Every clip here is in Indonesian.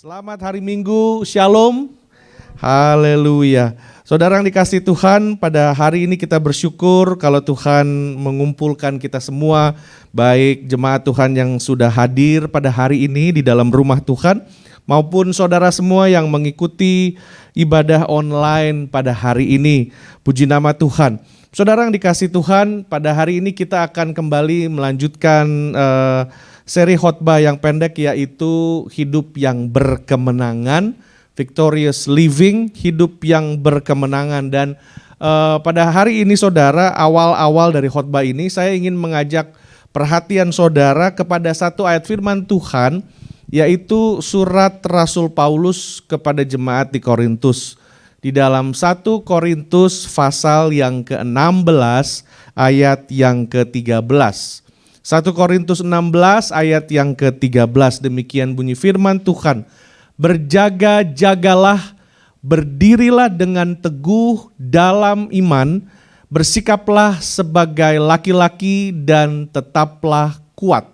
Selamat hari Minggu, Shalom, haleluya. Saudara yang dikasihi Tuhan, pada hari ini kita bersyukur kalau Tuhan mengumpulkan kita semua, baik jemaat Tuhan yang sudah hadir pada hari ini di dalam rumah Tuhan, maupun saudara semua yang mengikuti ibadah online pada hari ini. Puji nama Tuhan. Saudara yang dikasihi Tuhan, pada hari ini kita akan kembali melanjutkan seri khotbah yang pendek, yaitu hidup yang berkemenangan, victorious living, hidup yang berkemenangan. Dan pada hari ini saudara, awal-awal dari khotbah ini saya ingin mengajak perhatian saudara kepada satu ayat firman Tuhan, yaitu surat Rasul Paulus kepada jemaat di Korintus. Di dalam 1 Korintus pasal yang ke-16 ayat yang ke-13. 1 Korintus 16 ayat yang ke-13, demikian bunyi firman Tuhan. Berjaga-jagalah, berdirilah dengan teguh dalam iman, bersikaplah sebagai laki-laki dan tetaplah kuat.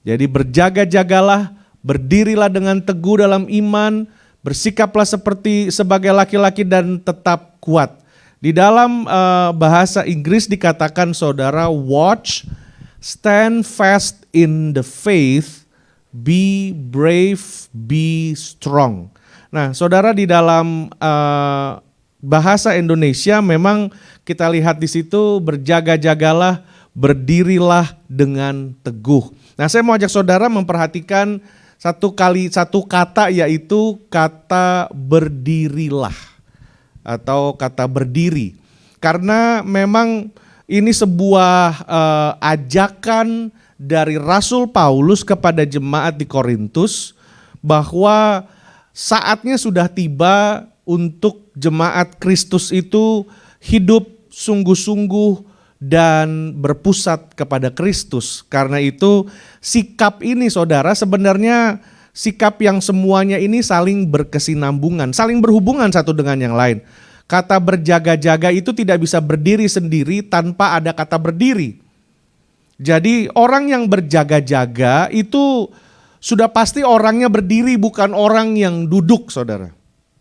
Jadi berjaga-jagalah, berdirilah dengan teguh dalam iman, bersikaplah sebagai laki-laki dan tetap kuat. Di dalam bahasa Inggris dikatakan saudara, watch, stand fast in the faith, be brave, be strong. Nah saudara, di dalam bahasa Indonesia memang kita lihat di situ berjaga-jagalah, berdirilah dengan teguh. Nah saya mau ajak saudara memperhatikan satu kata, yaitu kata berdirilah atau kata berdiri. Karena memang ini sebuah ajakan dari Rasul Paulus kepada jemaat di Korintus bahwa saatnya sudah tiba untuk jemaat Kristus itu hidup sungguh-sungguh dan berpusat kepada Kristus. Karena itu sikap ini saudara sebenarnya sikap yang semuanya ini saling berkesinambungan, saling berhubungan satu dengan yang lain. Kata berjaga-jaga itu tidak bisa berdiri sendiri tanpa ada kata berdiri. Jadi orang yang berjaga-jaga itu sudah pasti orangnya berdiri, bukan orang yang duduk saudara.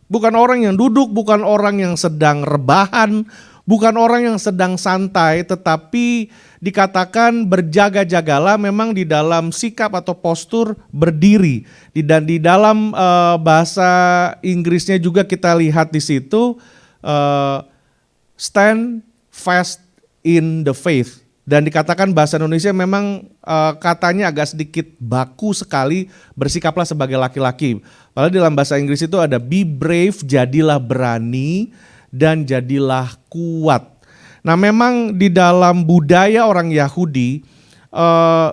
Bukan orang yang duduk, bukan orang yang sedang rebahan, bukan orang yang sedang santai, tetapi dikatakan berjaga-jagalah memang di dalam sikap atau postur berdiri. Dan di dalam bahasa Inggrisnya juga kita lihat di situ stand fast in the faith. Dan dikatakan bahasa Indonesia memang katanya agak sedikit baku sekali, bersikaplah sebagai laki-laki. Padahal di dalam bahasa Inggris itu ada be brave, jadilah berani, dan jadilah kuat. Nah memang di dalam budaya orang Yahudi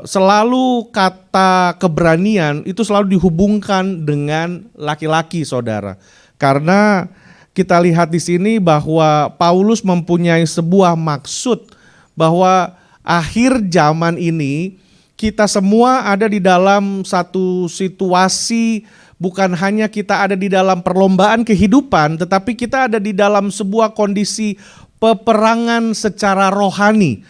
selalu kata keberanian itu selalu dihubungkan dengan laki-laki saudara. Karena kita lihat di sini bahwa Paulus mempunyai sebuah maksud bahwa akhir zaman ini kita semua ada di dalam satu situasi, bukan hanya kita ada di dalam perlombaan kehidupan, tetapi kita ada di dalam sebuah kondisi peperangan secara rohani,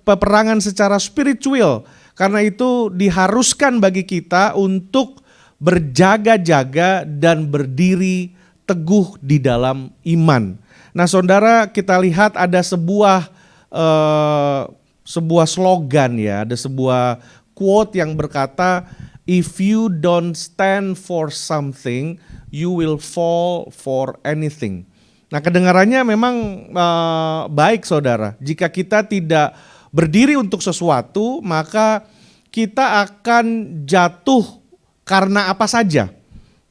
peperangan secara spiritual. Karena itu diharuskan bagi kita untuk berjaga-jaga dan berdiri teguh di dalam iman. Nah saudara, kita lihat ada sebuah slogan ya, ada sebuah quote yang berkata, if you don't stand for something, you will fall for anything. Nah kedengarannya memang baik saudara. Jika kita tidak berdiri untuk sesuatu, maka kita akan jatuh karena apa saja.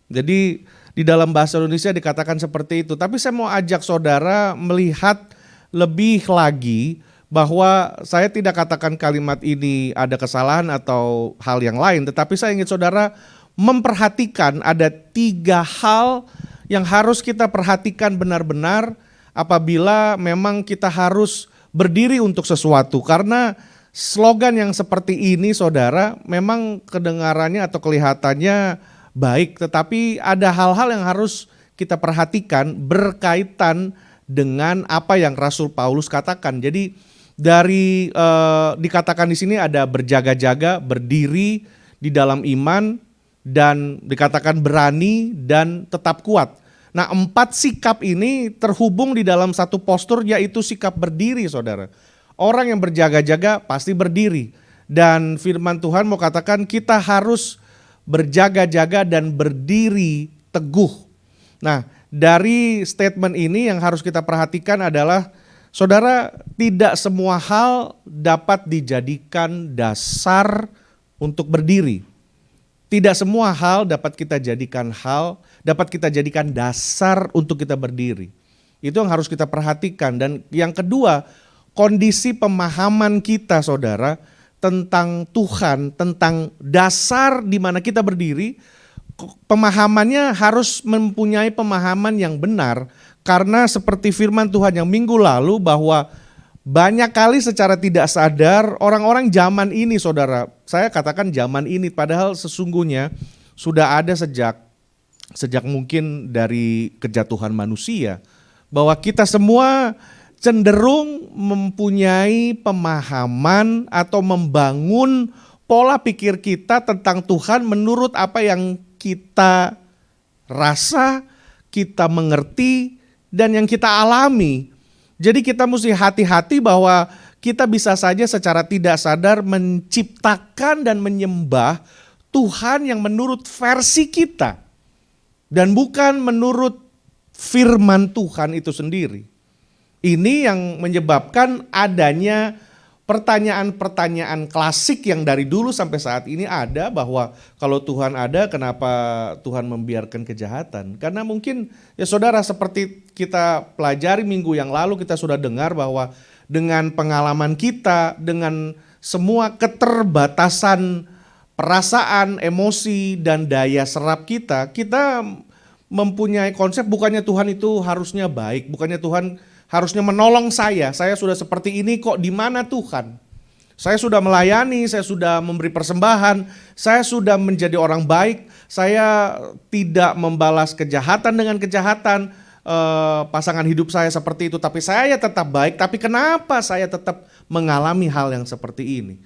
Jadi di dalam bahasa Indonesia dikatakan seperti itu. Tapi saya mau ajak saudara melihat lebih lagi, bahwa saya tidak katakan kalimat ini ada kesalahan atau hal yang lain, tetapi saya ingin saudara memperhatikan ada 3 hal yang harus kita perhatikan benar-benar apabila memang kita harus berdiri untuk sesuatu. Karena slogan yang seperti ini saudara memang kedengarannya atau kelihatannya baik, tetapi ada hal-hal yang harus kita perhatikan berkaitan dengan apa yang Rasul Paulus katakan. Jadi dari dikatakan di sini ada berjaga-jaga, berdiri di dalam iman, dan dikatakan berani dan tetap kuat. Nah, 4 sikap ini terhubung di dalam satu postur, yaitu sikap berdiri, saudara. Orang yang berjaga-jaga pasti berdiri. Dan firman Tuhan mau katakan kita harus berjaga-jaga dan berdiri teguh. Nah, dari statement ini yang harus kita perhatikan adalah, saudara, tidak semua hal dapat dijadikan dasar untuk berdiri. Tidak semua hal dapat kita jadikan dasar untuk kita berdiri. Itu yang harus kita perhatikan. Dan yang kedua, kondisi pemahaman kita, saudara, tentang Tuhan, tentang dasar di mana kita berdiri, pemahamannya harus mempunyai pemahaman yang benar. Karena seperti firman Tuhan yang minggu lalu, bahwa banyak kali secara tidak sadar orang-orang zaman ini, saudara, saya katakan zaman ini, padahal sesungguhnya sudah ada sejak mungkin dari kejatuhan manusia, bahwa kita semua cenderung mempunyai pemahaman atau membangun pola pikir kita tentang Tuhan menurut apa yang kita rasa, kita mengerti, dan yang kita alami. Jadi kita mesti hati-hati bahwa kita bisa saja secara tidak sadar menciptakan dan menyembah Tuhan yang menurut versi kita dan bukan menurut firman Tuhan itu sendiri. Ini yang menyebabkan adanya pertanyaan-pertanyaan klasik yang dari dulu sampai saat ini ada, bahwa kalau Tuhan ada, kenapa Tuhan membiarkan kejahatan? Karena mungkin ya saudara, seperti kita pelajari minggu yang lalu, kita sudah dengar bahwa dengan pengalaman kita, dengan semua keterbatasan perasaan, emosi, dan daya serap kita mempunyai konsep bukannya Tuhan itu harusnya baik, bukannya Tuhan harusnya menolong saya sudah seperti ini kok, di mana Tuhan? Saya sudah melayani, saya sudah memberi persembahan, saya sudah menjadi orang baik, saya tidak membalas kejahatan dengan kejahatan, pasangan hidup saya seperti itu, tapi saya tetap baik, tapi kenapa saya tetap mengalami hal yang seperti ini?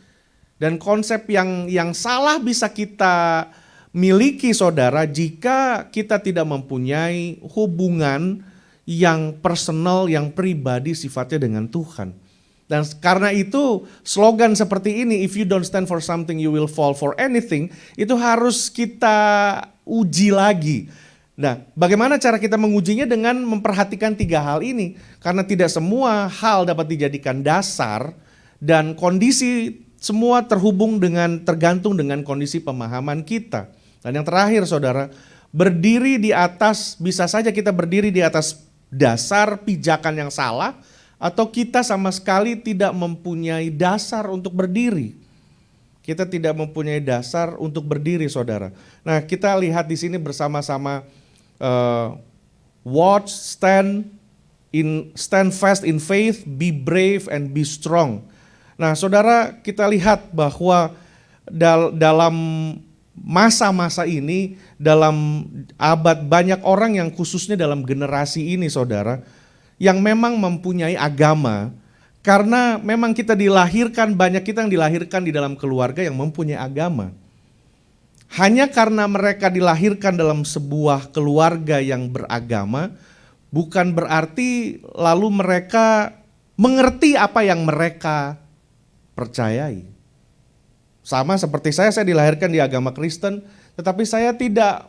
Dan konsep yang salah bisa kita miliki, saudara, jika kita tidak mempunyai hubungan yang personal, yang pribadi sifatnya dengan Tuhan. Dan karena itu slogan seperti ini, if you don't stand for something you will fall for anything, itu harus kita uji lagi. Nah, bagaimana cara kita mengujinya? Dengan memperhatikan 3 hal ini. Karena tidak semua hal dapat dijadikan dasar, dan kondisi semua tergantung dengan kondisi pemahaman kita. Dan yang terakhir, saudara, berdiri di atas, bisa saja kita berdiri di atas dasar pijakan yang salah, atau kita sama sekali tidak mempunyai dasar untuk berdiri. Kita tidak mempunyai dasar untuk berdiri, saudara. Nah, kita lihat di sini bersama-sama, watch, stand fast in faith, be brave and be strong. Nah, saudara, kita lihat bahwa dalam masa-masa ini, dalam abad, banyak orang yang khususnya dalam generasi ini, saudara, yang memang mempunyai agama, karena memang kita dilahirkan, banyak kita yang dilahirkan di dalam keluarga yang mempunyai agama. Hanya karena mereka dilahirkan dalam sebuah keluarga yang beragama, bukan berarti lalu mereka mengerti apa yang mereka percayai. Sama seperti saya dilahirkan di agama Kristen, tetapi saya tidak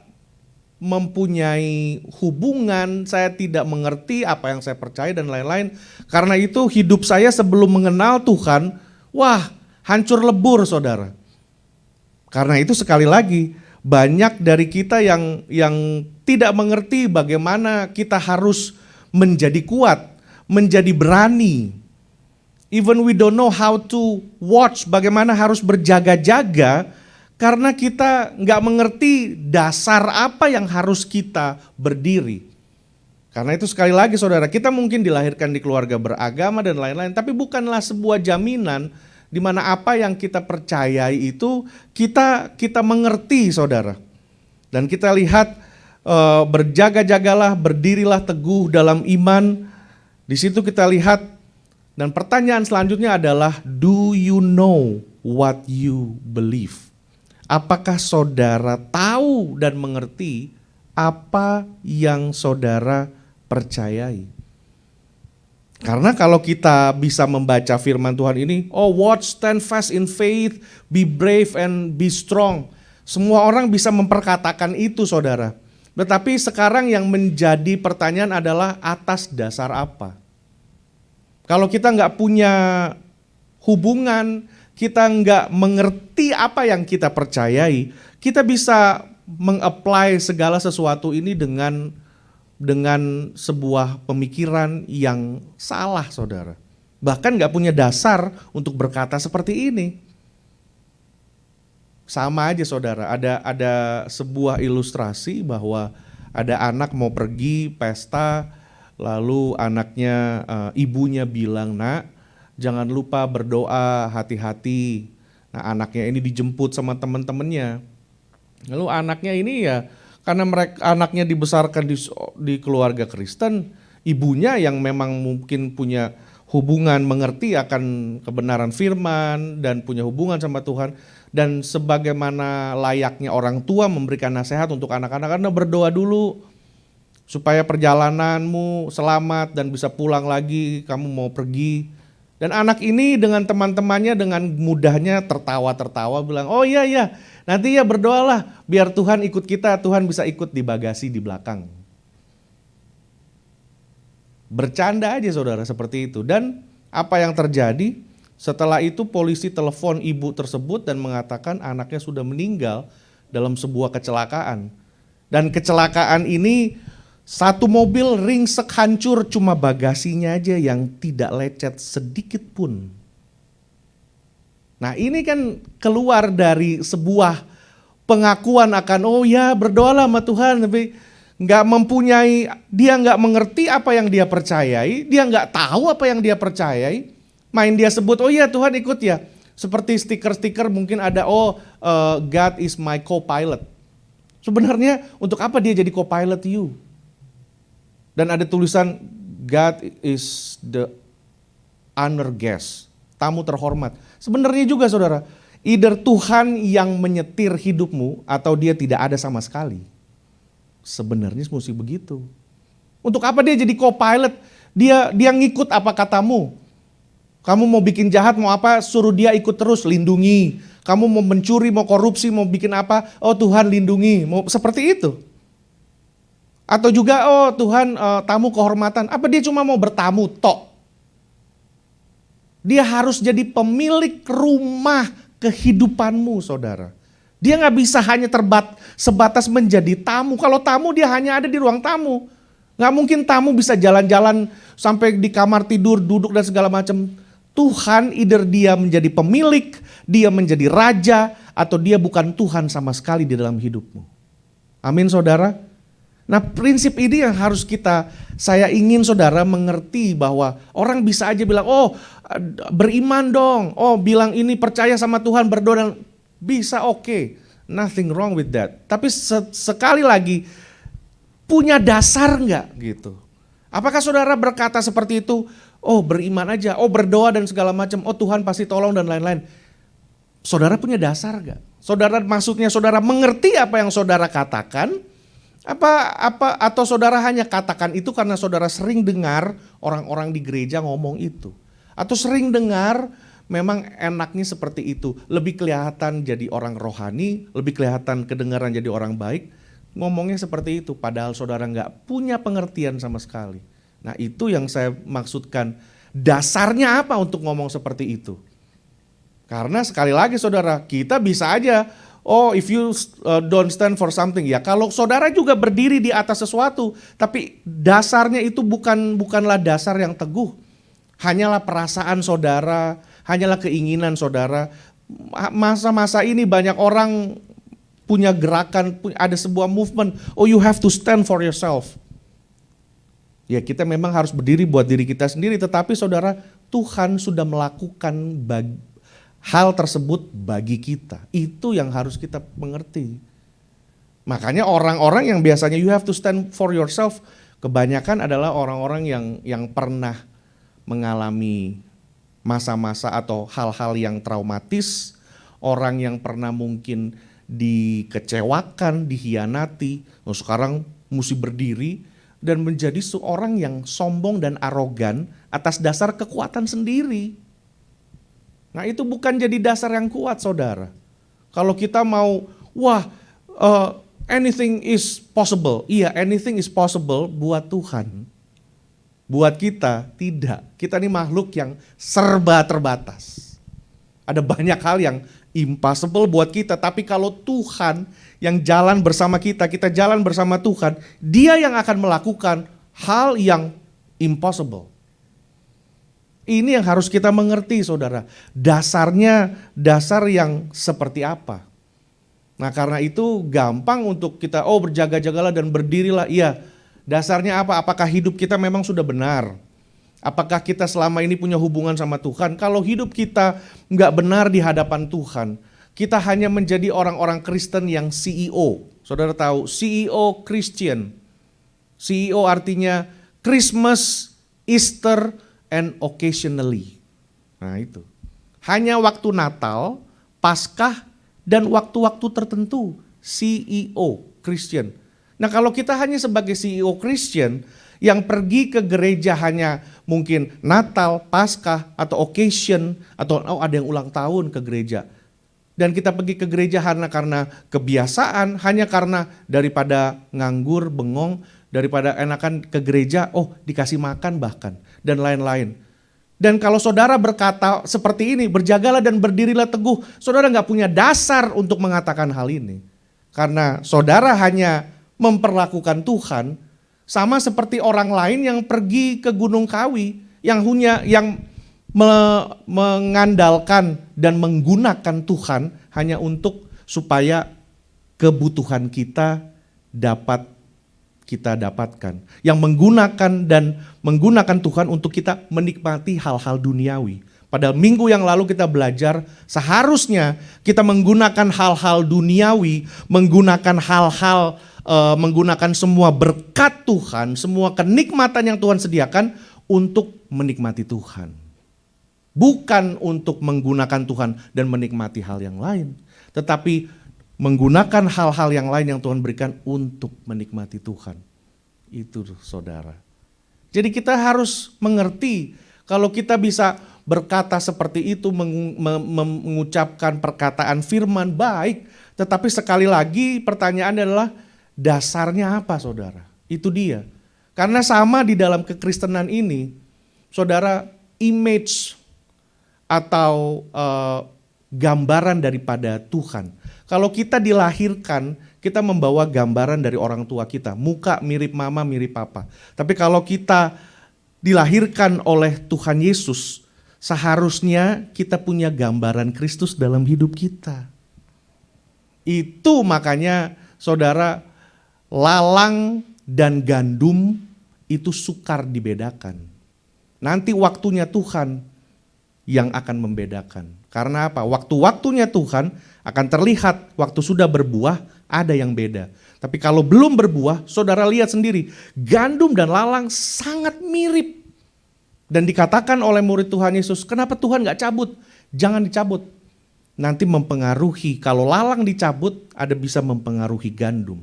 mempunyai hubungan, saya tidak mengerti apa yang saya percaya dan lain-lain. Karena itu hidup saya sebelum mengenal Tuhan, hancur lebur, saudara. Karena itu sekali lagi, banyak dari kita yang tidak mengerti bagaimana kita harus menjadi kuat, menjadi berani. Even we don't know how to watch, bagaimana harus berjaga-jaga, karena kita nggak mengerti dasar apa yang harus kita berdiri. Karena itu sekali lagi, saudara, kita mungkin dilahirkan di keluarga beragama dan lain-lain, tapi bukanlah sebuah jaminan di mana apa yang kita percayai itu kita mengerti, saudara. Dan kita lihat, berjaga-jagalah, berdirilah teguh dalam iman. Di situ kita lihat. Dan pertanyaan selanjutnya adalah, do you know what you believe? Apakah saudara tahu dan mengerti apa yang saudara percayai? Karena kalau kita bisa membaca firman Tuhan ini, oh watch, stand fast in faith, be brave and be strong. Semua orang bisa memperkatakan itu saudara. Tetapi sekarang yang menjadi pertanyaan adalah atas dasar apa? Kalau kita nggak punya hubungan, kita nggak mengerti apa yang kita percayai, kita bisa meng-apply segala sesuatu ini dengan sebuah pemikiran yang salah saudara. Bahkan gak punya dasar untuk berkata seperti ini. Sama aja saudara, ada sebuah ilustrasi bahwa ada anak mau pergi pesta, lalu anaknya ibunya bilang, "Nak, jangan lupa berdoa, hati-hati." Nah anaknya ini dijemput sama teman-temannya. Lalu anaknya ini ya karena anaknya dibesarkan di keluarga Kristen, ibunya yang memang mungkin punya hubungan mengerti akan kebenaran firman dan punya hubungan sama Tuhan, dan sebagaimana layaknya orang tua memberikan nasihat untuk anak-anak, karena berdoa dulu supaya perjalananmu selamat dan bisa pulang lagi, kamu mau pergi. Dan anak ini dengan teman-temannya dengan mudahnya tertawa-tertawa bilang, "Oh iya iya, nanti ya berdoalah biar Tuhan ikut kita, Tuhan bisa ikut di bagasi di belakang." Bercanda aja saudara seperti itu. Dan apa yang terjadi? Setelah itu polisi telepon ibu tersebut dan mengatakan anaknya sudah meninggal dalam sebuah kecelakaan. Dan kecelakaan ini satu mobil ringsek hancur, cuma bagasinya aja yang tidak lecet sedikit pun. Nah ini kan keluar dari sebuah pengakuan akan oh ya berdoalah sama Tuhan, tapi dia nggak mengerti apa yang dia percayai, dia nggak tahu apa yang dia percayai, main dia sebut oh iya Tuhan ikut ya, seperti stiker-stiker mungkin ada God is my co-pilot. Sebenarnya untuk apa dia jadi co-pilot you? Dan ada tulisan God is the honor guest, tamu terhormat. Sebenarnya juga saudara, either Tuhan yang menyetir hidupmu atau dia tidak ada sama sekali. Sebenarnya mesti begitu. Untuk apa dia jadi co-pilot? Dia ngikut apa katamu. Kamu mau bikin jahat, mau apa, suruh dia ikut terus, lindungi. Kamu mau mencuri, mau korupsi, mau bikin apa, oh Tuhan lindungi. Mau seperti itu. Atau juga oh Tuhan tamu kehormatan, apa dia cuma mau bertamu tok. Dia harus jadi pemilik rumah kehidupanmu saudara. Dia gak bisa hanya sebatas menjadi tamu. Kalau tamu dia hanya ada di ruang tamu. Gak mungkin tamu bisa jalan-jalan sampai di kamar tidur, duduk dan segala macam. Tuhan either dia menjadi pemilik, dia menjadi raja, atau dia bukan Tuhan sama sekali di dalam hidupmu. Amin saudara. Nah prinsip ini yang harus saya ingin saudara mengerti bahwa orang bisa aja bilang, oh beriman dong, oh bilang ini percaya sama Tuhan, berdoa dan bisa oke, nothing wrong with that. Tapi sekali lagi, punya dasar enggak gitu? Apakah saudara berkata seperti itu, oh beriman aja, oh berdoa dan segala macam, oh Tuhan pasti tolong dan lain-lain. Saudara punya dasar enggak? Maksudnya saudara mengerti apa yang saudara katakan? Atau saudara hanya katakan itu karena saudara sering dengar orang-orang di gereja ngomong itu? Atau sering dengar memang enaknya seperti itu, lebih kelihatan jadi orang rohani, lebih kelihatan kedengaran jadi orang baik, ngomongnya seperti itu, padahal saudara nggak punya pengertian sama sekali. Nah itu yang saya maksudkan, dasarnya apa untuk ngomong seperti itu? Karena sekali lagi saudara, kita bisa aja, oh if you don't stand for something, ya kalau saudara juga berdiri di atas sesuatu, tapi dasarnya itu bukanlah dasar yang teguh, hanyalah perasaan saudara, hanyalah keinginan saudara. Masa-masa ini banyak orang punya gerakan, ada sebuah movement, oh you have to stand for yourself. Ya kita memang harus berdiri buat diri kita sendiri, tetapi saudara, Tuhan sudah melakukan hal tersebut bagi kita. Itu yang harus kita mengerti. Makanya orang-orang yang biasanya you have to stand for yourself, kebanyakan adalah orang-orang yang pernah mengalami masa-masa atau hal-hal yang traumatis, orang yang pernah mungkin dikecewakan, dihianati. Nah, sekarang mesti berdiri dan menjadi seorang yang sombong dan arogan atas dasar kekuatan sendiri. Nah, itu bukan jadi dasar yang kuat, saudara. Kalau kita mau, anything is possible. Iya, anything is possible buat Tuhan. Buat kita, tidak. Kita ini makhluk yang serba terbatas. Ada banyak hal yang impossible buat kita, tapi kalau Tuhan yang jalan bersama kita, kita jalan bersama Tuhan, Dia yang akan melakukan hal yang impossible. Ini yang harus kita mengerti, saudara. Dasarnya, dasar yang seperti apa? Nah, karena itu gampang untuk kita, berjaga-jagalah dan berdirilah. Iya, dasarnya apa? Apakah hidup kita memang sudah benar? Apakah kita selama ini punya hubungan sama Tuhan? Kalau hidup kita nggak benar di hadapan Tuhan, kita hanya menjadi orang-orang Kristen yang CEO. Saudara tahu, CEO Christian. CEO artinya Christmas, Easter, and occasionally. Nah itu. Hanya waktu Natal, Paskah, dan waktu-waktu tertentu. CEO Christian. Nah kalau kita hanya sebagai CEO Christian, yang pergi ke gereja hanya mungkin Natal, Paskah, atau occasion, atau ada yang ulang tahun ke gereja. Dan kita pergi ke gereja hanya karena kebiasaan, hanya karena daripada nganggur, bengong, daripada enakan ke gereja, dikasih makan bahkan, dan lain-lain. Dan kalau saudara berkata seperti ini, berjagalah dan berdirilah teguh, saudara nggak punya dasar untuk mengatakan hal ini. Karena saudara hanya memperlakukan Tuhan sama seperti orang lain yang pergi ke Gunung Kawi, yang mengandalkan dan menggunakan Tuhan hanya untuk supaya kebutuhan kita dapat kita dapatkan. Yang menggunakan Tuhan untuk kita menikmati hal-hal duniawi. Pada minggu yang lalu kita belajar seharusnya kita menggunakan hal-hal duniawi, menggunakan semua berkat Tuhan, semua kenikmatan yang Tuhan sediakan untuk menikmati Tuhan. Bukan untuk menggunakan Tuhan dan menikmati hal yang lain, tetapi menggunakan hal-hal yang lain yang Tuhan berikan untuk menikmati Tuhan. Itu saudara. Jadi kita harus mengerti kalau kita bisa berkata seperti itu, mengucapkan perkataan firman baik, tetapi sekali lagi pertanyaannya adalah dasarnya apa saudara? Itu dia. Karena sama di dalam kekristenan ini, saudara, image atau gambaran daripada Tuhan. Kalau kita dilahirkan, kita membawa gambaran dari orang tua kita. Muka mirip mama, mirip papa. Tapi kalau kita dilahirkan oleh Tuhan Yesus, seharusnya kita punya gambaran Kristus dalam hidup kita. Itu makanya saudara, lalang dan gandum itu sukar dibedakan. Nanti waktunya Tuhan yang akan membedakan. Karena apa? Waktu-waktunya Tuhan akan terlihat, waktu sudah berbuah ada yang beda. Tapi kalau belum berbuah, saudara lihat sendiri, gandum dan lalang sangat mirip. Dan dikatakan oleh murid Tuhan Yesus, kenapa Tuhan gak cabut? Jangan dicabut. Nanti mempengaruhi, kalau lalang dicabut, ada bisa mempengaruhi gandum.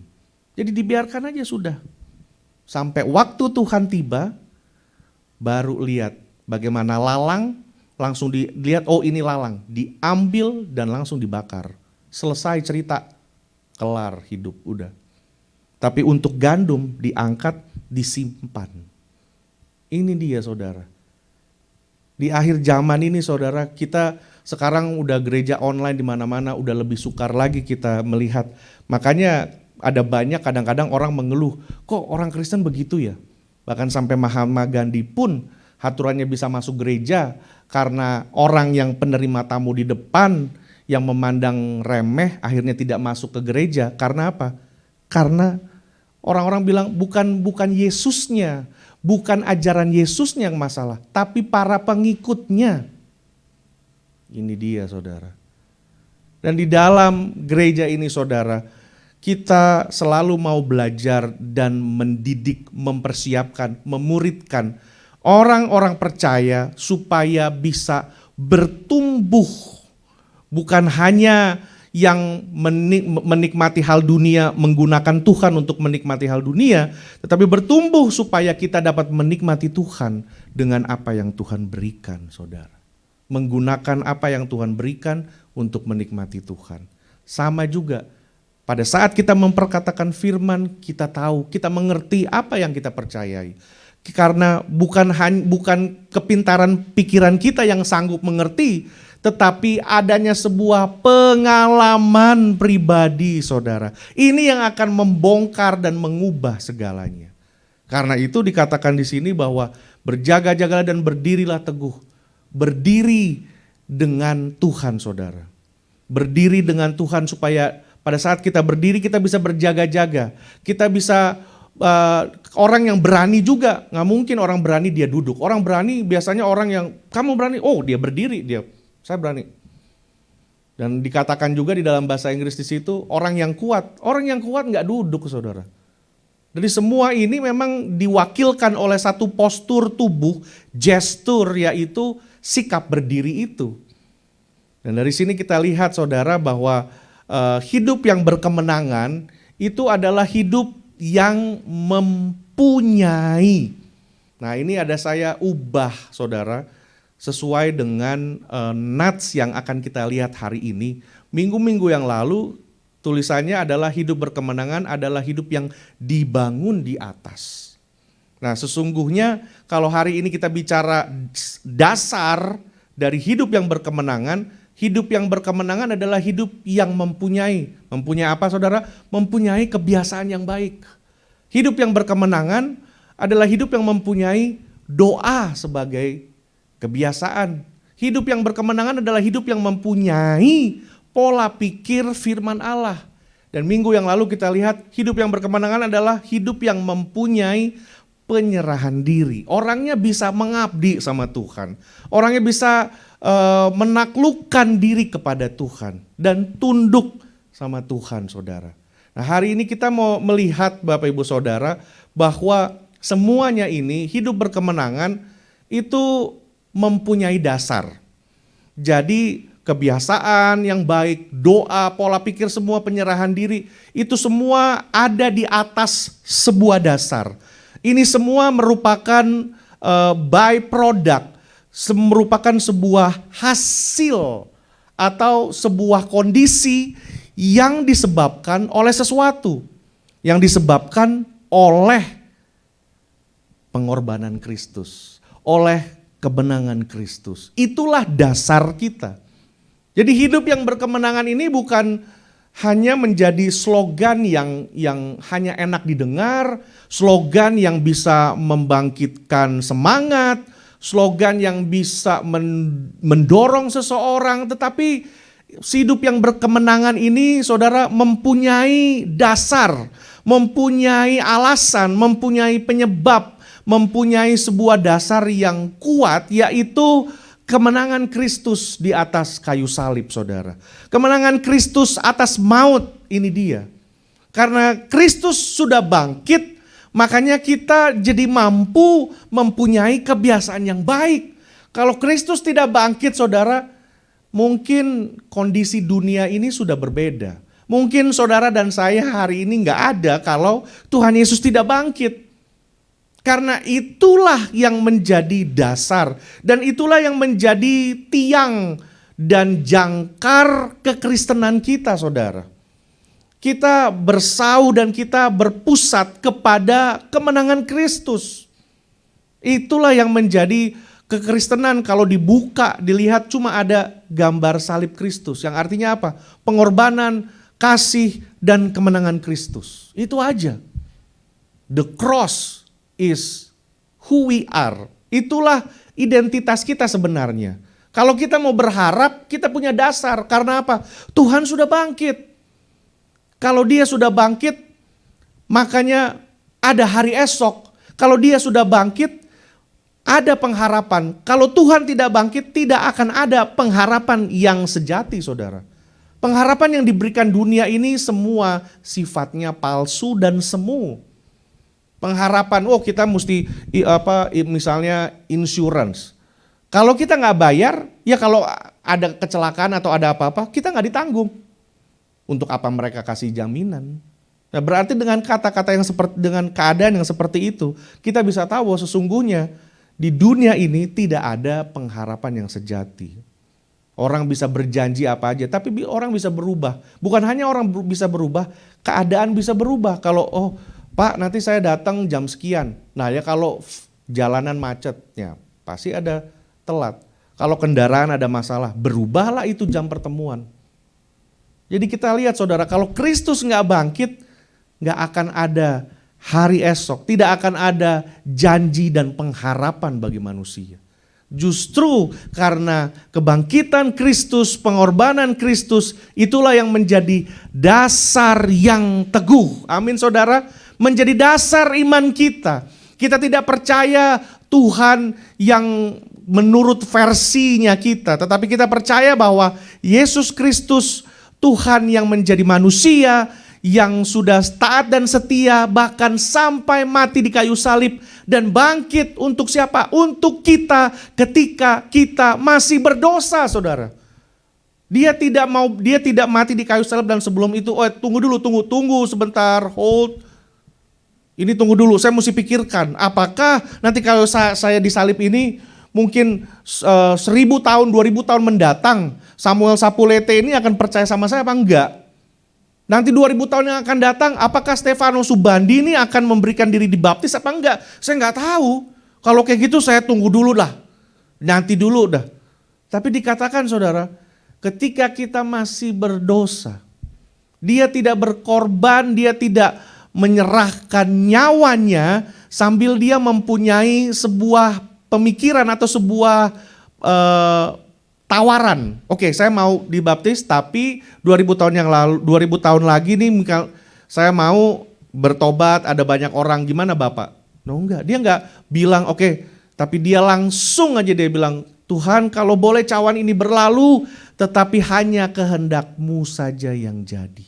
Jadi dibiarkan aja sudah. Sampai waktu Tuhan tiba, baru lihat bagaimana lalang, langsung dilihat, ini lalang, diambil dan langsung dibakar. Selesai cerita, kelar hidup, udah. Tapi untuk gandum diangkat, disimpan. Ini dia saudara. Di akhir zaman ini saudara, kita sekarang udah gereja online di mana-mana, udah lebih sukar lagi kita melihat. Makanya ada banyak kadang-kadang orang mengeluh, kok orang Kristen begitu ya? Bahkan sampai Mahatma Gandhi pun aturannya bisa masuk gereja karena orang yang penerima tamu di depan yang memandang remeh akhirnya tidak masuk ke gereja. Karena apa? Karena orang-orang bilang bukan Yesusnya, bukan ajaran Yesusnya yang masalah, tapi para pengikutnya. Ini dia saudara. Dan di dalam gereja ini saudara, kita selalu mau belajar dan mendidik, mempersiapkan, memuridkan orang-orang percaya supaya bisa bertumbuh. Bukan hanya yang menikmati hal dunia, menggunakan Tuhan untuk menikmati hal dunia, tetapi bertumbuh supaya kita dapat menikmati Tuhan dengan apa yang Tuhan berikan, saudara. Menggunakan apa yang Tuhan berikan untuk menikmati Tuhan. Sama juga, pada saat kita memperkatakan firman, kita tahu, kita mengerti apa yang kita percayai. Karena bukan kepintaran pikiran kita yang sanggup mengerti, tetapi adanya sebuah pengalaman pribadi, saudara. Ini yang akan membongkar dan mengubah segalanya. Karena itu dikatakan di sini bahwa berjaga-jagalah dan berdirilah teguh. Berdiri dengan Tuhan, saudara. Berdiri dengan Tuhan supaya pada saat kita berdiri kita bisa berjaga-jaga. Kita bisa orang yang berani juga. Nggak mungkin orang berani dia duduk. Orang berani biasanya orang yang kamu berani, oh dia berdiri, saya berani. Dan dikatakan juga di dalam bahasa Inggris di situ orang yang kuat nggak duduk, saudara. Jadi semua ini memang diwakilkan oleh satu postur tubuh, gestur, yaitu sikap berdiri itu. Dan dari sini kita lihat, saudara, bahwa hidup yang berkemenangan itu adalah hidup yang mempunyai. Nah, ini ada saya ubah, saudara, sesuai dengan nats yang akan kita lihat hari ini. Minggu-minggu yang lalu tulisannya adalah hidup berkemenangan adalah hidup yang dibangun di atas. Nah, sesungguhnya kalau hari ini kita bicara dasar dari hidup yang berkemenangan adalah hidup yang mempunyai apa, saudara? Mempunyai kebiasaan yang baik. Hidup yang berkemenangan adalah hidup yang mempunyai doa sebagai kebiasaan. Hidup yang berkemenangan adalah hidup yang mempunyai pola pikir firman Allah. Dan minggu yang lalu kita lihat hidup yang berkemenangan adalah hidup yang mempunyai penyerahan diri. Orangnya bisa mengabdi sama Tuhan. Orangnya bisa menaklukkan diri kepada Tuhan dan tunduk sama Tuhan, saudara. Nah, hari ini kita mau melihat Bapak Ibu Saudara bahwa semuanya ini hidup berkemenangan itu mempunyai dasar. Jadi kebiasaan yang baik, doa, pola pikir, semua penyerahan diri, itu semua ada di atas sebuah dasar. Ini semua merupakan byproduct, merupakan sebuah hasil atau sebuah kondisi yang disebabkan oleh sesuatu, yang disebabkan oleh pengorbanan Kristus, oleh kemenangan Kristus. Itulah dasar kita. Jadi hidup yang berkemenangan ini bukan hanya menjadi slogan yang hanya enak didengar, slogan yang bisa membangkitkan semangat, slogan yang bisa mendorong seseorang, tetapi hidup yang berkemenangan ini, saudara, mempunyai dasar, mempunyai alasan, mempunyai penyebab, mempunyai sebuah dasar yang kuat, yaitu kemenangan Kristus di atas kayu salib, saudara. Kemenangan Kristus atas maut, ini dia. Karena Kristus sudah bangkit, makanya kita jadi mampu mempunyai kebiasaan yang baik. Kalau Kristus tidak bangkit, saudara, mungkin kondisi dunia ini sudah berbeda. Mungkin saudara dan saya hari ini nggak ada kalau Tuhan Yesus tidak bangkit. Karena itulah yang menjadi dasar dan itulah yang menjadi tiang dan jangkar kekristenan kita, saudara. Kita bersau dan kita berpusat kepada kemenangan Kristus. Itulah yang menjadi kekristenan. Kalau dibuka, dilihat cuma ada gambar salib Kristus. Yang artinya apa? Pengorbanan, kasih, dan kemenangan Kristus. Itu aja. The cross is who we are. Itulah identitas kita sebenarnya. Kalau kita mau berharap, kita punya dasar. Karena apa? Tuhan sudah bangkit. Kalau dia sudah bangkit, makanya ada hari esok. Kalau dia sudah bangkit, ada pengharapan. Kalau Tuhan tidak bangkit, tidak akan ada pengharapan yang sejati, saudara. Pengharapan yang diberikan dunia ini semua sifatnya palsu dan semu. Pengharapan, kita mesti misalnya insurance. Kalau kita nggak bayar, ya kalau ada kecelakaan atau ada apa-apa, kita nggak ditanggung. Untuk apa mereka kasih jaminan? Nah, berarti dengan kata-kata yang seperti, dengan keadaan yang seperti itu, kita bisa tahu bahwa sesungguhnya di dunia ini tidak ada pengharapan yang sejati. Orang bisa berjanji apa aja, tapi orang bisa berubah. Bukan hanya orang bisa berubah, keadaan bisa berubah. Kalau Pak nanti saya datang jam sekian. Nah ya kalau jalanan macet, ya pasti ada telat. Kalau kendaraan ada masalah, berubahlah itu jam pertemuan. Jadi kita lihat saudara, kalau Kristus nggak bangkit, nggak akan ada hari esok. Tidak akan ada janji dan pengharapan bagi manusia. Justru karena kebangkitan Kristus, pengorbanan Kristus, itulah yang menjadi dasar yang teguh. Amin saudara, menjadi dasar iman kita. Kita tidak percaya Tuhan yang menurut versinya kita, tetapi kita percaya bahwa Yesus Kristus Tuhan yang menjadi manusia, yang sudah taat dan setia bahkan sampai mati di kayu salib dan bangkit untuk siapa? Untuk kita ketika kita masih berdosa, saudara. Dia tidak mati di kayu salib dan sebelum itu, tunggu sebentar, hold. Ini tunggu dulu, saya mesti pikirkan apakah nanti kalau saya disalib ini mungkin 1000 tahun, 2000 tahun mendatang Samuel Sapulete ini akan percaya sama saya apa enggak? Nanti 2000 tahun yang akan datang, apakah Stefano Subandi ini akan memberikan diri dibaptis apa enggak? Saya enggak tahu. Kalau kayak gitu saya tunggu dulu lah. Nanti dulu dah. Tapi dikatakan saudara, ketika kita masih berdosa, dia tidak berkorban, dia tidak menyerahkan nyawanya sambil dia mempunyai sebuah pemikiran atau sebuah tawaran. Oke, saya mau dibaptis tapi 2000 tahun yang lalu, 2000 tahun lagi nih saya mau bertobat, ada banyak orang, gimana Bapak? No enggak, dia enggak bilang oke, tapi dia langsung aja dia bilang, Tuhan kalau boleh cawan ini berlalu, tetapi hanya kehendak-Mu saja yang jadi.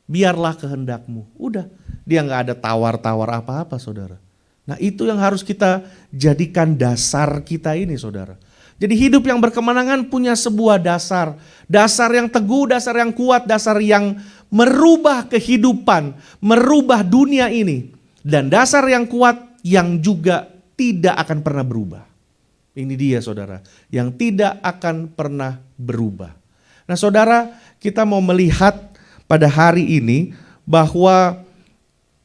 Biarlah kehendak-Mu. Udah, dia enggak ada tawar-tawar apa-apa saudara. Nah itu yang harus kita jadikan dasar kita ini saudara. Jadi hidup yang berkemenangan punya sebuah dasar. Dasar yang teguh, dasar yang kuat, dasar yang merubah kehidupan, merubah dunia ini. Dan dasar yang kuat yang juga tidak akan pernah berubah. Ini dia saudara, yang tidak akan pernah berubah. Nah saudara, kita mau melihat pada hari ini bahwa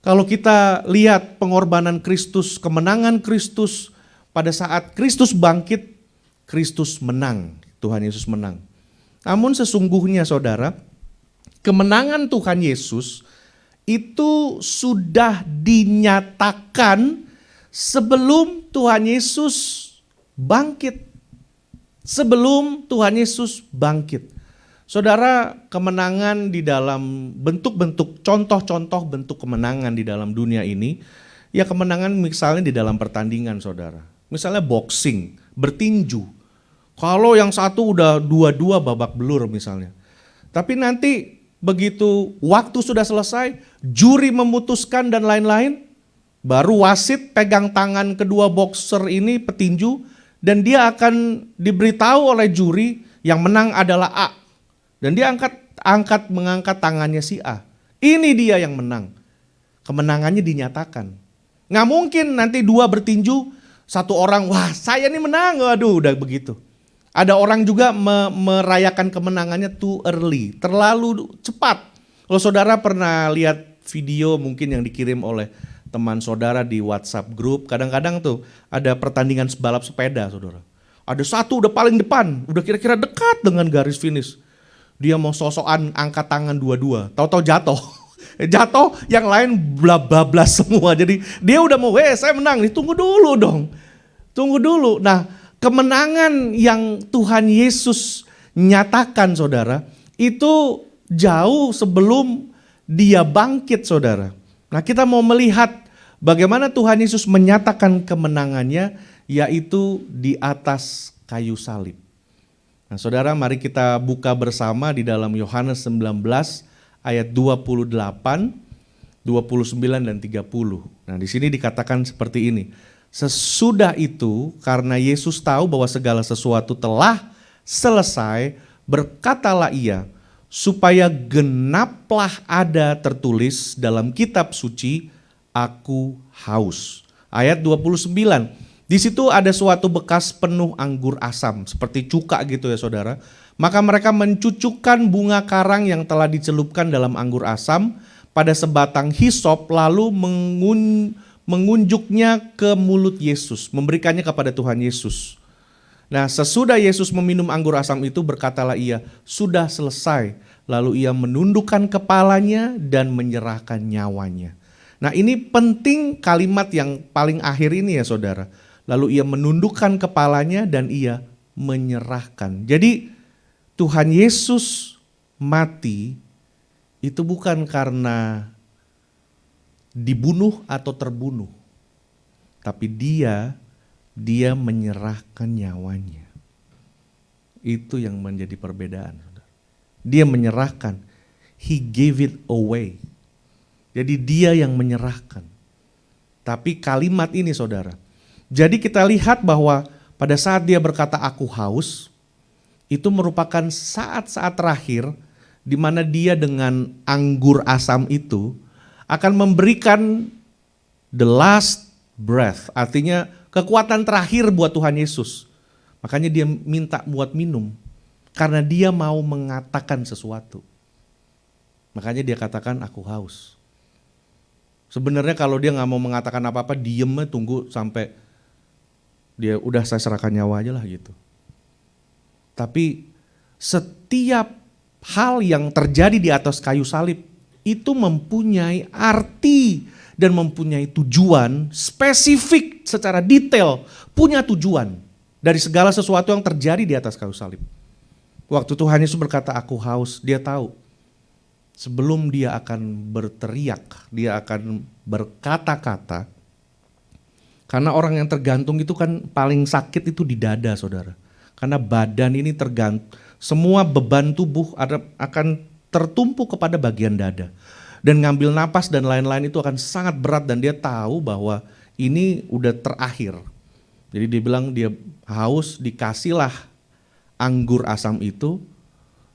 kalau kita lihat pengorbanan Kristus, kemenangan Kristus pada saat Kristus bangkit, Kristus menang, Tuhan Yesus menang. Namun sesungguhnya saudara, kemenangan Tuhan Yesus itu sudah dinyatakan sebelum Tuhan Yesus bangkit. Sebelum Tuhan Yesus bangkit. Saudara, kemenangan di dalam bentuk-bentuk, contoh-contoh bentuk kemenangan di dalam dunia ini, ya kemenangan misalnya di dalam pertandingan saudara. Misalnya boxing, bertinju. Kalau yang satu udah dua-dua babak belur misalnya. Tapi nanti begitu waktu sudah selesai, juri memutuskan dan lain-lain, baru wasit pegang tangan kedua boxer ini petinju dan dia akan diberitahu oleh juri yang menang adalah A. Dan dia mengangkat tangannya si A. Ini dia yang menang. Kemenangannya dinyatakan. Nggak mungkin nanti dua bertinju, satu orang, wah saya ini menang, waduh udah begitu. Ada orang juga merayakan kemenangannya too early, terlalu cepat. Kalau saudara pernah lihat video mungkin yang dikirim oleh teman saudara di WhatsApp grup, kadang-kadang tuh ada pertandingan balap sepeda saudara. Ada satu udah paling depan, udah kira-kira dekat dengan garis finish. Dia mau sosokan angkat tangan dua-dua, tahu-tahu jatuh. Jatuh, yang lain bablas semua. Jadi dia udah mau, saya menang nih, tunggu dulu dong. Tunggu dulu. Nah, kemenangan yang Tuhan Yesus nyatakan saudara, itu jauh sebelum dia bangkit saudara. Nah kita mau melihat bagaimana Tuhan Yesus menyatakan kemenangannya, yaitu di atas kayu salib. Nah saudara, mari kita buka bersama di dalam Yohanes 19 ayat 28, 29 dan 30. Nah di sini dikatakan seperti ini. Sesudah itu, karena Yesus tahu bahwa segala sesuatu telah selesai, berkatalah ia, supaya genaplah ada tertulis dalam kitab suci, aku haus. Ayat 29, di situ ada suatu bekas penuh anggur asam, seperti cuka gitu ya saudara. Maka mereka mencucukkan bunga karang yang telah dicelupkan dalam anggur asam pada sebatang hisop, lalu mengunjuknya ke mulut Yesus, memberikannya kepada Tuhan Yesus. Nah, sesudah Yesus meminum anggur asam itu, berkatalah ia, sudah selesai. Lalu ia menundukkan kepalanya dan menyerahkan nyawanya. Nah, ini penting kalimat yang paling akhir ini ya saudara. Lalu ia menundukkan kepalanya dan ia menyerahkan. Jadi Tuhan Yesus mati itu bukan karena dibunuh atau terbunuh, tapi dia menyerahkan nyawanya. Itu yang menjadi perbedaan. Dia menyerahkan, he gave it away. Jadi dia yang menyerahkan. Tapi kalimat ini saudara, jadi kita lihat bahwa pada saat dia berkata aku haus, itu merupakan saat-saat terakhir di mana dia dengan anggur asam itu akan memberikan the last breath, artinya kekuatan terakhir buat Tuhan Yesus. Makanya dia minta buat minum, karena dia mau mengatakan sesuatu. Makanya dia katakan aku haus. Sebenarnya kalau dia gak mau mengatakan apa-apa, diem tunggu sampai dia udah saya serahkan nyawa aja lah gitu. Tapi setiap hal yang terjadi di atas kayu salib itu mempunyai arti dan mempunyai tujuan spesifik secara detail, punya tujuan dari segala sesuatu yang terjadi di atas kayu salib. Waktu Tuhan Yesus berkata aku haus, dia tahu sebelum dia akan berteriak, dia akan berkata-kata, karena orang yang tergantung itu kan paling sakit itu di dada saudara. Karena badan ini tergantung, semua beban tubuh akan tertumpuk kepada bagian dada. Dan ngambil napas dan lain-lain itu akan sangat berat dan dia tahu bahwa ini udah terakhir. Jadi dia bilang dia haus, dikasihlah anggur asam itu,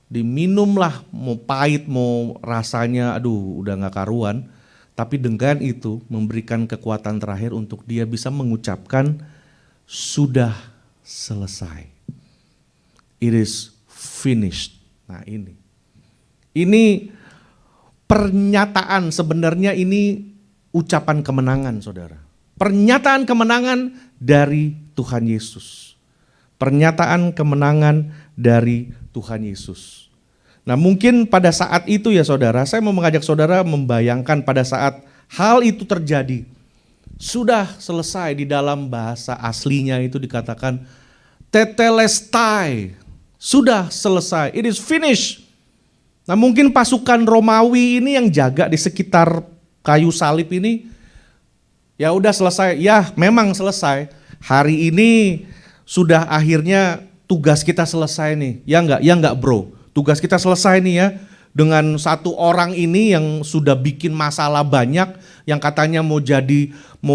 diminumlah, mau pahit mau rasanya aduh udah gak karuan. Tapi dengan itu memberikan kekuatan terakhir untuk dia bisa mengucapkan sudah selesai. It is finished. Nah ini pernyataan, sebenarnya ini ucapan kemenangan saudara. Pernyataan kemenangan dari Tuhan Yesus. Pernyataan kemenangan dari Tuhan Yesus. Nah mungkin pada saat itu ya saudara, saya mau mengajak saudara membayangkan pada saat hal itu terjadi. Sudah selesai, di dalam bahasa aslinya itu dikatakan tetelestai. Sudah selesai, it is finished. Nah mungkin pasukan Romawi ini yang jaga di sekitar kayu salib ini, ya udah selesai, ya memang selesai. Hari ini sudah akhirnya tugas kita selesai nih, ya enggak bro. Tugas kita selesai nih ya, dengan satu orang ini yang sudah bikin masalah banyak, yang katanya mau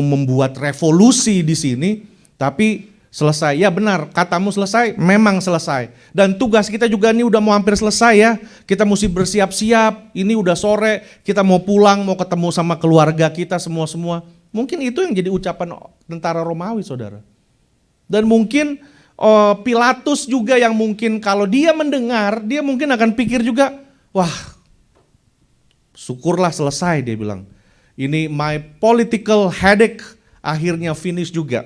membuat revolusi di sini, tapi selesai. Ya benar, katamu selesai, memang selesai. Dan tugas kita juga ini udah mau hampir selesai ya. Kita mesti bersiap-siap, ini udah sore, kita mau pulang, mau ketemu sama keluarga kita semua-semua. Mungkin itu yang jadi ucapan tentara Romawi saudara. Dan mungkin Pilatus juga yang mungkin kalau dia mendengar, dia mungkin akan pikir juga, wah syukurlah selesai dia bilang. Ini my political headache akhirnya finish juga.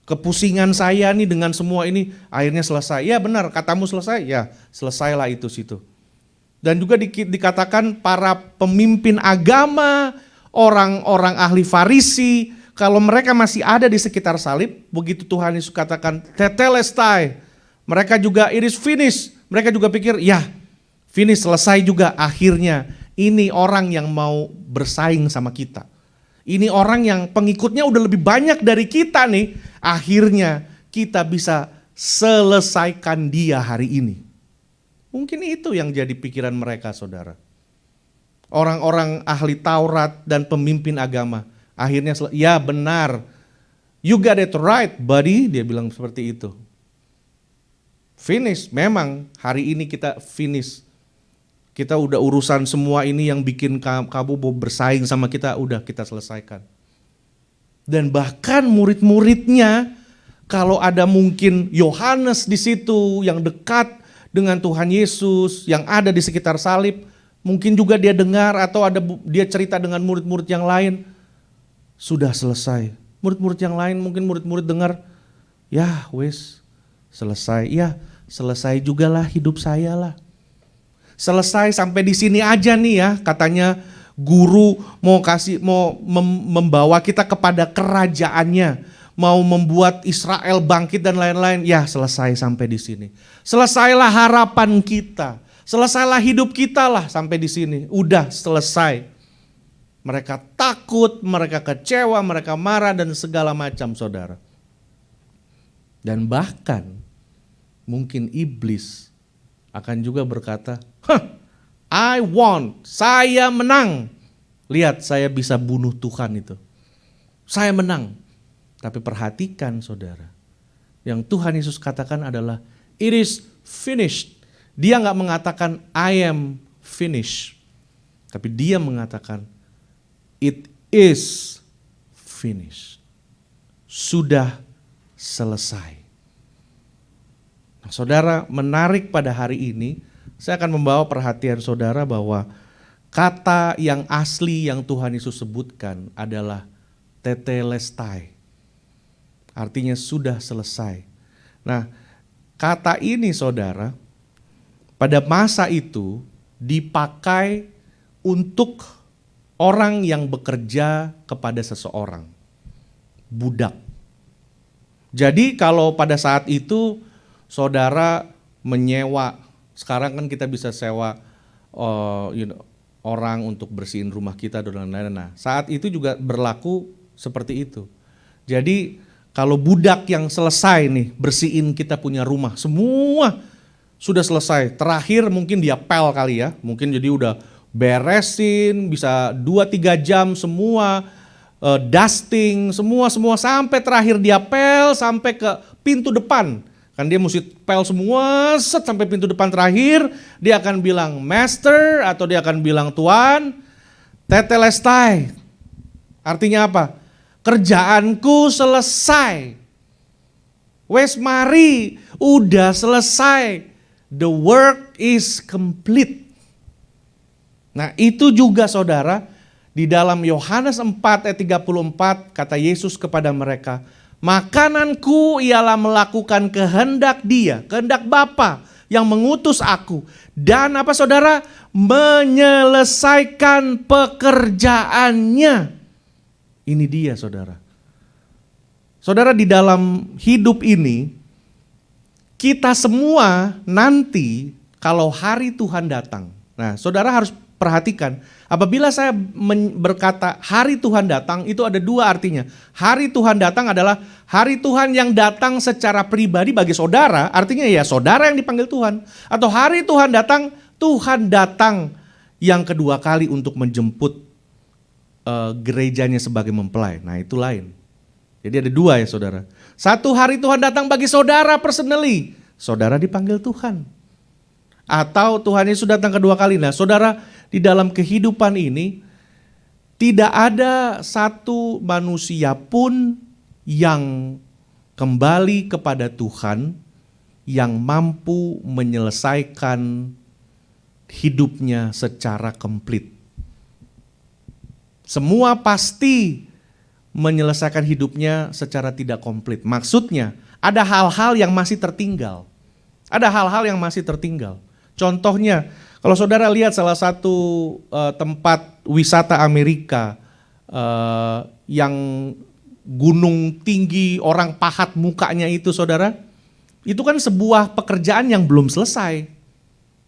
Kepusingan saya nih dengan semua ini akhirnya selesai. Ya benar, katamu selesai, ya selesailah itu situ. Dan juga dikatakan para pemimpin agama, orang-orang ahli Farisi, kalau mereka masih ada di sekitar salib, begitu Tuhan Yesus katakan tetelestai, mereka juga it is finished. Mereka juga pikir ya finish, selesai juga akhirnya. Ini orang yang mau bersaing sama kita. Ini orang yang pengikutnya udah lebih banyak dari kita nih. Akhirnya kita bisa selesaikan dia hari ini. Mungkin itu yang jadi pikiran mereka saudara. Orang-orang ahli Taurat dan pemimpin agama. Akhirnya ya benar. You got it right buddy. Dia bilang seperti itu. Finish, memang hari ini kita finish. Kita udah urusan semua ini yang bikin kamu mau bersaing sama kita, udah kita selesaikan. Dan bahkan murid-muridnya, kalau ada mungkin Yohanes di situ yang dekat dengan Tuhan Yesus, yang ada di sekitar salib, mungkin juga dia dengar atau dia cerita dengan murid-murid yang lain, sudah selesai. Murid-murid yang lain mungkin murid-murid dengar, ya wes selesai, ya selesai juga lah hidup saya lah. Selesai sampai di sini aja nih ya, katanya guru mau membawa kita kepada kerajaannya, mau membuat Israel bangkit dan lain-lain. Ya selesai sampai di sini. Selesailah harapan kita, selesailah hidup kita lah sampai di sini. Udah selesai. Mereka takut, mereka kecewa, mereka marah dan segala macam, saudara. Dan bahkan mungkin iblis akan juga berkata, I won, saya menang. Lihat, saya bisa bunuh Tuhan itu. Saya menang. Tapi perhatikan saudara, yang Tuhan Yesus katakan adalah it is finished. Dia nggak mengatakan I am finished. Tapi dia mengatakan it is finished. Sudah selesai. Nah, saudara, menarik pada hari ini, saya akan membawa perhatian saudara bahwa kata yang asli yang Tuhan Yesus sebutkan adalah tetelestai. Artinya sudah selesai. Nah, kata ini saudara, pada masa itu dipakai untuk orang yang bekerja kepada seseorang, budak. Jadi kalau pada saat itu saudara menyewa, sekarang kan kita bisa sewa orang untuk bersihin rumah kita dan lain-lain. Nah, saat itu juga berlaku seperti itu. Jadi kalau budak yang selesai nih bersihin kita punya rumah, semua sudah selesai. Terakhir mungkin dia pel kali ya, mungkin jadi udah beresin, bisa 2-3 jam semua, dusting, semua sampai terakhir dia pel sampai ke pintu depan. Kan dia mesti pel semua, sampai pintu depan terakhir, dia akan bilang master atau dia akan bilang tuan, tetelestai. Artinya apa? Kerjaanku selesai. Wes mari, udah selesai. The work is complete. Nah itu juga saudara, di dalam Yohanes 4 ayat 34 kata Yesus kepada mereka, makananku ialah melakukan kehendak Dia, kehendak Bapa yang mengutus aku. Dan apa saudara? Menyelesaikan pekerjaannya. Ini dia saudara. Saudara, di dalam hidup ini, kita semua nanti kalau hari Tuhan datang. Nah saudara harus perhatikan, apabila saya berkata hari Tuhan datang, itu ada dua artinya. Hari Tuhan datang adalah hari Tuhan yang datang secara pribadi bagi saudara, artinya ya saudara yang dipanggil Tuhan. Atau hari Tuhan datang yang kedua kali untuk menjemput gerejanya sebagai mempelai. Nah itu lain. Jadi ada dua ya saudara. Satu, hari Tuhan datang bagi saudara personally. Saudara dipanggil Tuhan. Atau Tuhan Yesus datang kedua kali. Nah saudara, di dalam kehidupan ini tidak ada satu manusia pun yang kembali kepada Tuhan yang mampu menyelesaikan hidupnya secara komplit. Semua pasti menyelesaikan hidupnya secara tidak komplit. Maksudnya ada hal-hal yang masih tertinggal. Ada hal-hal yang masih tertinggal. Contohnya, kalau saudara lihat salah satu tempat wisata Amerika yang gunung tinggi, orang pahat mukanya itu saudara, itu kan sebuah pekerjaan yang belum selesai.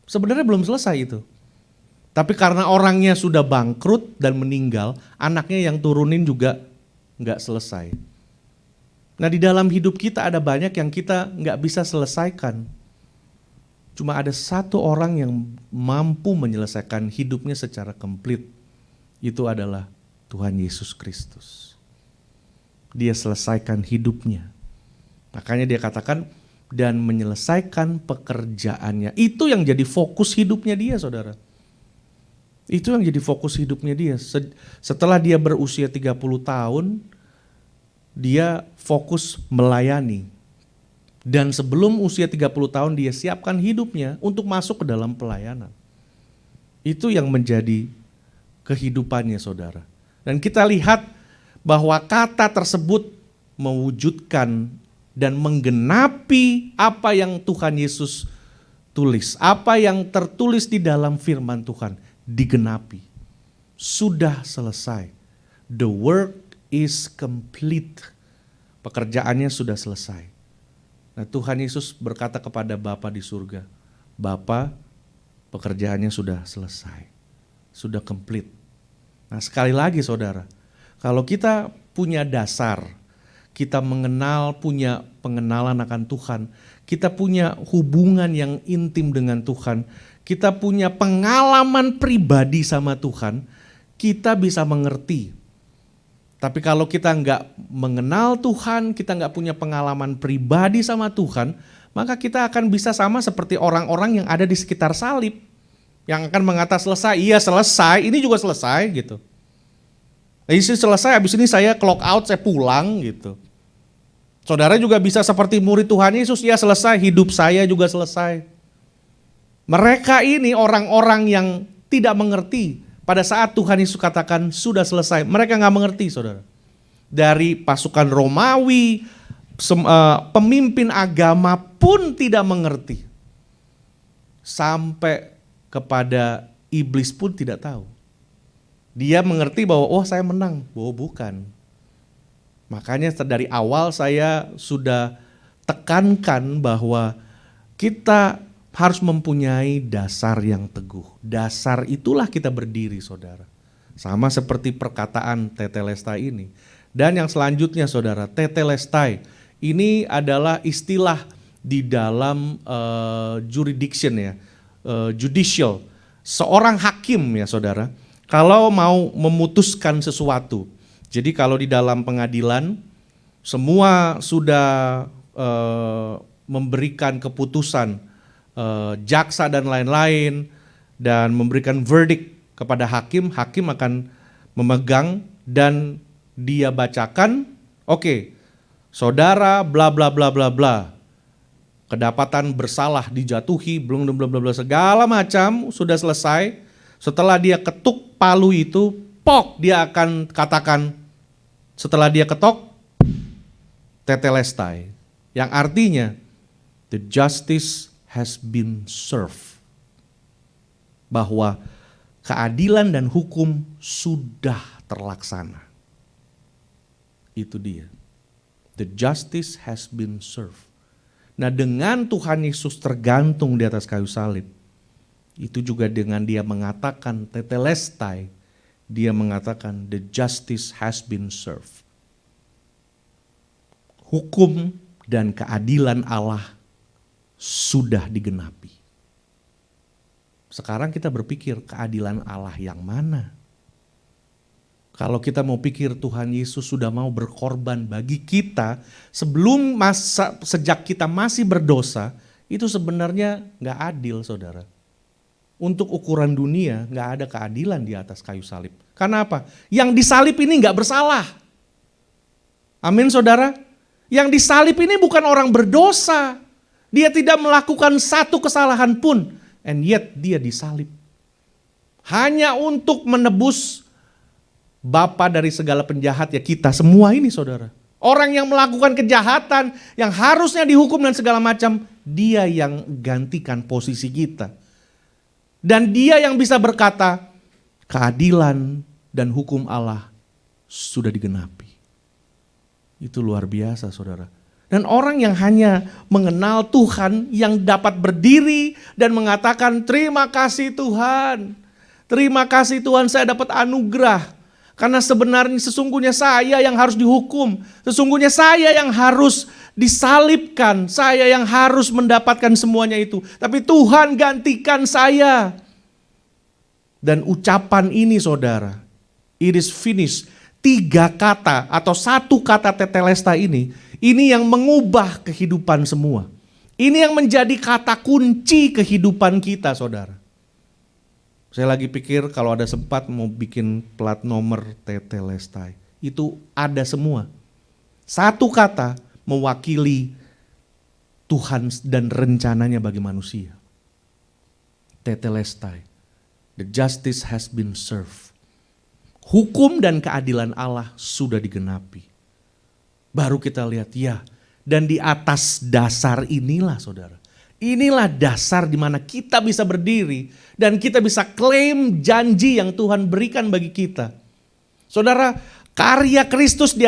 Sebenarnya belum selesai itu. Tapi karena orangnya sudah bangkrut dan meninggal, anaknya yang turunin juga nggak selesai. Nah di dalam hidup kita ada banyak yang kita nggak bisa selesaikan. Cuma ada satu orang yang mampu menyelesaikan hidupnya secara komplit. Itu adalah Tuhan Yesus Kristus. Dia selesaikan hidupnya. Makanya dia katakan, dan menyelesaikan pekerjaannya. Itu yang jadi fokus hidupnya dia saudara. Itu yang jadi fokus hidupnya dia. Setelah dia berusia 30 tahun, dia fokus melayani. Dan sebelum usia 30 tahun dia siapkan hidupnya untuk masuk ke dalam pelayanan. Itu yang menjadi kehidupannya, saudara. Dan kita lihat bahwa kata tersebut mewujudkan dan menggenapi apa yang Tuhan Yesus tulis. Apa yang tertulis di dalam firman Tuhan digenapi. Sudah selesai. The work is complete. Pekerjaannya sudah selesai. Nah, Tuhan Yesus berkata kepada Bapa di surga, Bapa, pekerjaannya sudah selesai. Sudah complete. Nah, sekali lagi saudara, kalau kita punya dasar, kita punya pengenalan akan Tuhan, kita punya hubungan yang intim dengan Tuhan, kita punya pengalaman pribadi sama Tuhan, kita bisa mengerti. Tapi kalau kita nggak mengenal Tuhan, kita nggak punya pengalaman pribadi sama Tuhan, maka kita akan bisa sama seperti orang-orang yang ada di sekitar salib. Yang akan mengatakan selesai, iya selesai, ini juga selesai gitu. Ini selesai, habis ini saya clock out, saya pulang gitu. Saudara juga bisa seperti murid Tuhan Yesus, ya selesai, hidup saya juga selesai. Mereka ini orang-orang yang tidak mengerti. Pada saat Tuhan Yesus katakan sudah selesai, mereka nggak mengerti, saudara. Dari pasukan Romawi, pemimpin agama pun tidak mengerti. Sampai kepada iblis pun tidak tahu. Dia mengerti bahwa oh saya menang, oh bukan. Makanya dari awal saya sudah tekankan bahwa kita harus mempunyai dasar yang teguh. Dasar itulah kita berdiri, saudara. Sama seperti perkataan tetelestai ini. Dan yang selanjutnya, saudara, tetelestai ini adalah istilah di dalam jurisdiction ya, judicial. Seorang hakim ya, saudara, kalau mau memutuskan sesuatu. Jadi kalau di dalam pengadilan semua sudah memberikan keputusan, jaksa dan lain-lain, dan memberikan verdict kepada hakim, hakim akan memegang dan dia bacakan, oke, saudara bla bla bla bla bla, kedapatan bersalah dijatuhi, belum bla bla bla segala macam sudah selesai. Setelah dia ketuk palu itu, pok, dia akan katakan, setelah dia ketok, tetelestai, yang artinya the justice has been served. Bahwa keadilan dan hukum sudah terlaksana. Itu dia. The justice has been served. Nah, dengan Tuhan Yesus tergantung di atas kayu salib, itu juga dengan dia mengatakan tetelestai, dia mengatakan the justice has been served. Hukum dan keadilan Allah sudah digenapi. Sekarang kita berpikir keadilan Allah yang mana? Kalau kita mau pikir Tuhan Yesus sudah mau berkorban bagi kita sebelum sejak kita masih berdosa, itu sebenarnya gak adil, saudara. Untuk ukuran dunia gak ada keadilan di atas kayu salib. Karena apa? Yang disalib ini gak bersalah. Amin, saudara. Yang disalib ini bukan orang berdosa. Dia tidak melakukan satu kesalahan pun, and yet dia disalib. Hanya untuk menebus Bapa dari segala penjahat ya kita semua ini, saudara. Orang yang melakukan kejahatan, yang harusnya dihukum dan segala macam, dia yang gantikan posisi kita. Dan dia yang bisa berkata, keadilan dan hukum Allah sudah digenapi. Itu luar biasa, saudara. Dan orang yang hanya mengenal Tuhan yang dapat berdiri dan mengatakan terima kasih Tuhan. Terima kasih Tuhan saya dapat anugerah. Karena sebenarnya sesungguhnya saya yang harus dihukum. Sesungguhnya saya yang harus disalibkan. Saya yang harus mendapatkan semuanya itu. Tapi Tuhan gantikan saya. Dan ucapan ini, saudara, it is finished. 3 kata atau 1 kata tetelestai ini yang mengubah kehidupan semua. Ini yang menjadi kata kunci kehidupan kita, saudara. Saya lagi pikir kalau ada sempat mau bikin plat nomor Tetelestai. Itu ada semua. Satu kata mewakili Tuhan dan rencananya bagi manusia. Tetelestai. The justice has been served. Hukum dan keadilan Allah sudah digenapi. Baru kita lihat, ya. Dan di atas dasar inilah saudara. Inilah dasar di mana kita bisa berdiri. Dan kita bisa klaim janji yang Tuhan berikan bagi kita. Saudara, karya Kristus di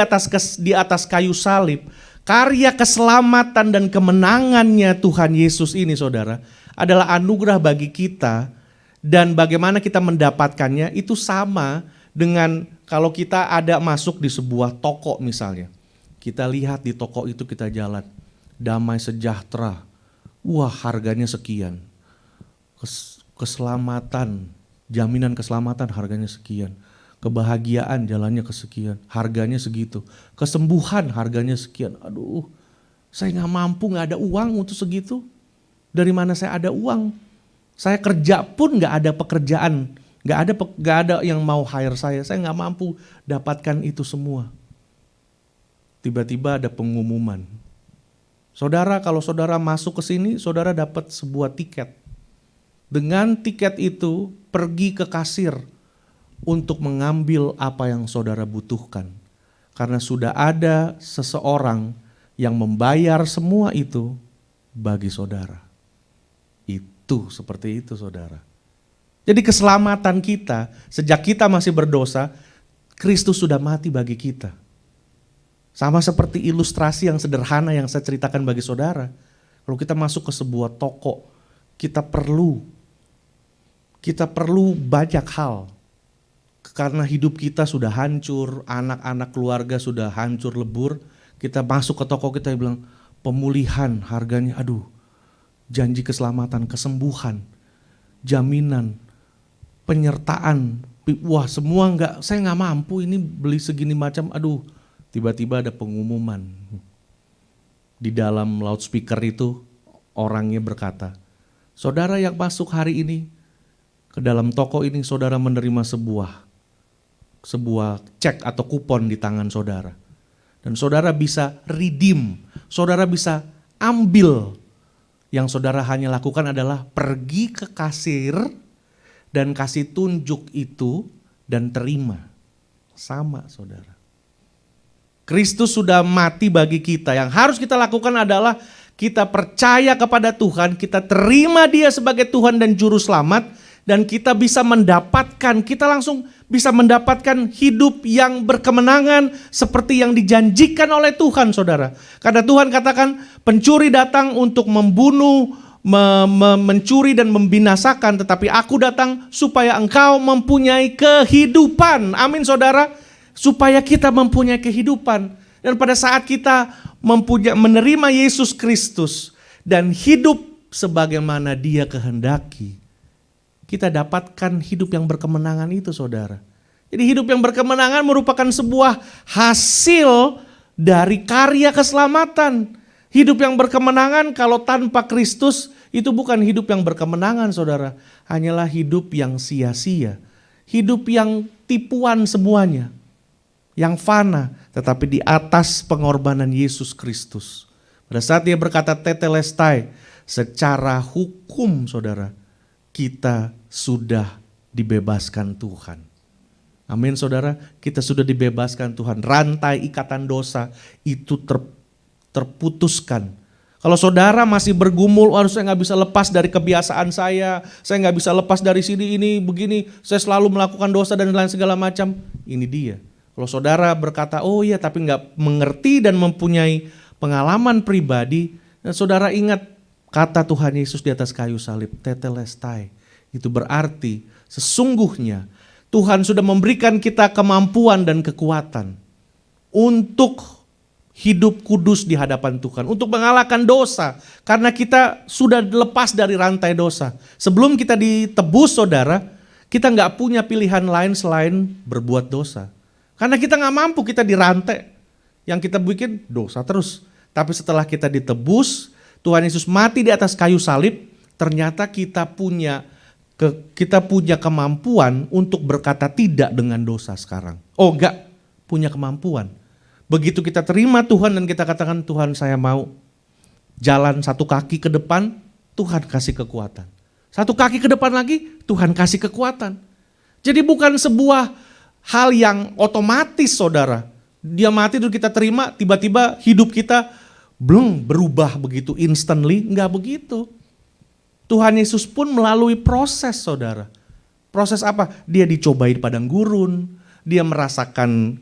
atas kayu salib. Karya keselamatan dan kemenangannya Tuhan Yesus ini saudara. Adalah anugerah bagi kita. Dan bagaimana kita mendapatkannya itu sama dengan kalau kita ada masuk di sebuah toko misalnya. Kita lihat di toko itu kita jalan. Damai sejahtera. Wah, harganya sekian. Keselamatan, jaminan keselamatan harganya sekian. Kebahagiaan jalannya kesekian, harganya segitu. Kesembuhan harganya sekian. Aduh, saya gak mampu, gak ada uang untuk segitu. Dari mana saya ada uang? Saya kerja pun gak ada pekerjaan. Gak ada yang mau hire saya gak mampu dapatkan itu semua. Tiba-tiba ada pengumuman. Saudara, kalau saudara masuk ke sini, saudara dapat sebuah tiket. Dengan tiket itu, pergi ke kasir untuk mengambil apa yang saudara butuhkan. Karena sudah ada seseorang yang membayar semua itu bagi saudara. Itu seperti itu saudara. Jadi keselamatan kita, sejak kita masih berdosa, Kristus sudah mati bagi kita. Sama seperti ilustrasi yang sederhana yang saya ceritakan bagi saudara. Kalau kita masuk ke sebuah toko, kita perlu banyak hal. Karena hidup kita sudah hancur, anak-anak keluarga sudah hancur lebur. Kita masuk ke toko kita bilang, pemulihan harganya, aduh, janji keselamatan, kesembuhan, jaminan, penyertaan, wah semua saya nggak mampu ini beli segini macam, aduh. Tiba-tiba ada pengumuman. Di dalam loudspeaker itu orangnya berkata, saudara yang masuk hari ini ke dalam toko ini saudara menerima sebuah cek atau kupon di tangan saudara. Dan saudara bisa redeem, saudara bisa ambil. Yang saudara hanya lakukan adalah pergi ke kasir dan kasih tunjuk itu dan terima. Sama saudara. Kristus sudah mati bagi kita. Yang harus kita lakukan adalah kita percaya kepada Tuhan, kita terima Dia sebagai Tuhan dan Juru Selamat, dan kita bisa mendapatkan hidup yang berkemenangan seperti yang dijanjikan oleh Tuhan, saudara. Karena Tuhan katakan, pencuri datang untuk membunuh, mencuri dan membinasakan, tetapi aku datang supaya engkau mempunyai kehidupan. Amin, saudara. Supaya kita mempunyai kehidupan. Dan pada saat kita menerima Yesus Kristus dan hidup sebagaimana Dia kehendaki, kita dapatkan hidup yang berkemenangan itu saudara. Jadi hidup yang berkemenangan merupakan sebuah hasil dari karya keselamatan. Hidup yang berkemenangan kalau tanpa Kristus itu bukan hidup yang berkemenangan saudara. Hanyalah hidup yang sia-sia. Hidup yang tipuan semuanya. Yang fana, tetapi di atas pengorbanan Yesus Kristus. Pada saat Dia berkata tetelestai, secara hukum saudara, kita sudah dibebaskan Tuhan. Amin saudara, kita sudah dibebaskan Tuhan. Rantai ikatan dosa itu terputuskan. Kalau saudara masih bergumul, saya gak bisa lepas dari kebiasaan saya gak bisa lepas dari sini, ini, begini, saya selalu melakukan dosa dan lain segala macam. Ini dia. Kalau saudara berkata, oh iya tapi gak mengerti dan mempunyai pengalaman pribadi, dan saudara ingat kata Tuhan Yesus di atas kayu salib, tetelestai. Itu berarti sesungguhnya Tuhan sudah memberikan kita kemampuan dan kekuatan untuk hidup kudus di hadapan Tuhan, untuk mengalahkan dosa, karena kita sudah lepas dari rantai dosa. Sebelum kita ditebus saudara, kita gak punya pilihan lain selain berbuat dosa. Karena kita gak mampu, kita dirantai. Yang kita bikin dosa terus. Tapi setelah kita ditebus, Tuhan Yesus mati di atas kayu salib, ternyata kita punya kita punya kemampuan untuk berkata tidak dengan dosa sekarang. Oh enggak, punya kemampuan. Begitu kita terima Tuhan dan kita katakan, Tuhan saya mau jalan satu kaki ke depan, Tuhan kasih kekuatan. Satu kaki ke depan lagi, Tuhan kasih kekuatan. Jadi bukan sebuah hal yang otomatis saudara. Dia mati terus kita terima, tiba-tiba hidup kita belum berubah begitu instantly, enggak begitu. Tuhan Yesus pun melalui proses saudara. Proses apa? Dia dicobai di padang gurun, dia merasakan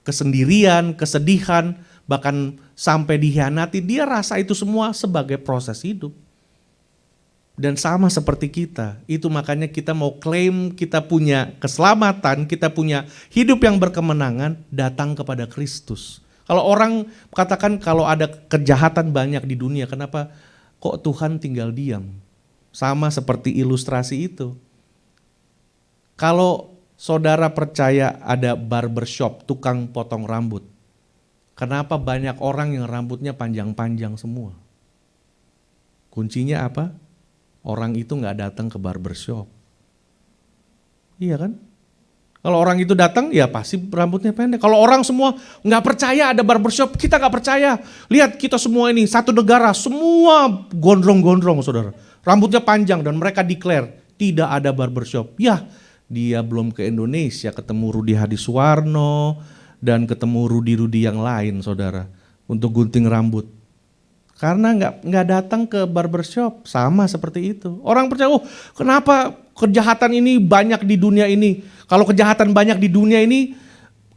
kesendirian, kesedihan, bahkan sampai dikhianati, dia rasa itu semua sebagai proses hidup. Dan sama seperti kita, itu makanya kita mau klaim kita punya keselamatan, kita punya hidup yang berkemenangan, datang kepada Kristus. Kalau orang katakan kalau ada kejahatan banyak di dunia, kenapa kok Tuhan tinggal diam? Sama seperti ilustrasi itu. Kalau saudara percaya ada barbershop, tukang potong rambut, kenapa banyak orang yang rambutnya panjang-panjang semua? Kuncinya apa? Orang itu gak datang ke barbershop. Iya kan? Kalau orang itu datang, ya pasti rambutnya pendek. Kalau orang semua gak percaya ada barbershop, kita gak percaya. Lihat kita semua ini, satu negara, semua gondrong-gondrong saudara. Rambutnya panjang dan mereka declare, tidak ada barbershop. Ya, dia belum ke Indonesia, ketemu Rudi Hadiswarno, dan ketemu Rudi-Rudi yang lain saudara, untuk gunting rambut. Karena nggak datang ke barbershop, sama seperti itu. Orang percaya, oh kenapa kejahatan ini banyak di dunia ini? Kalau kejahatan banyak di dunia ini,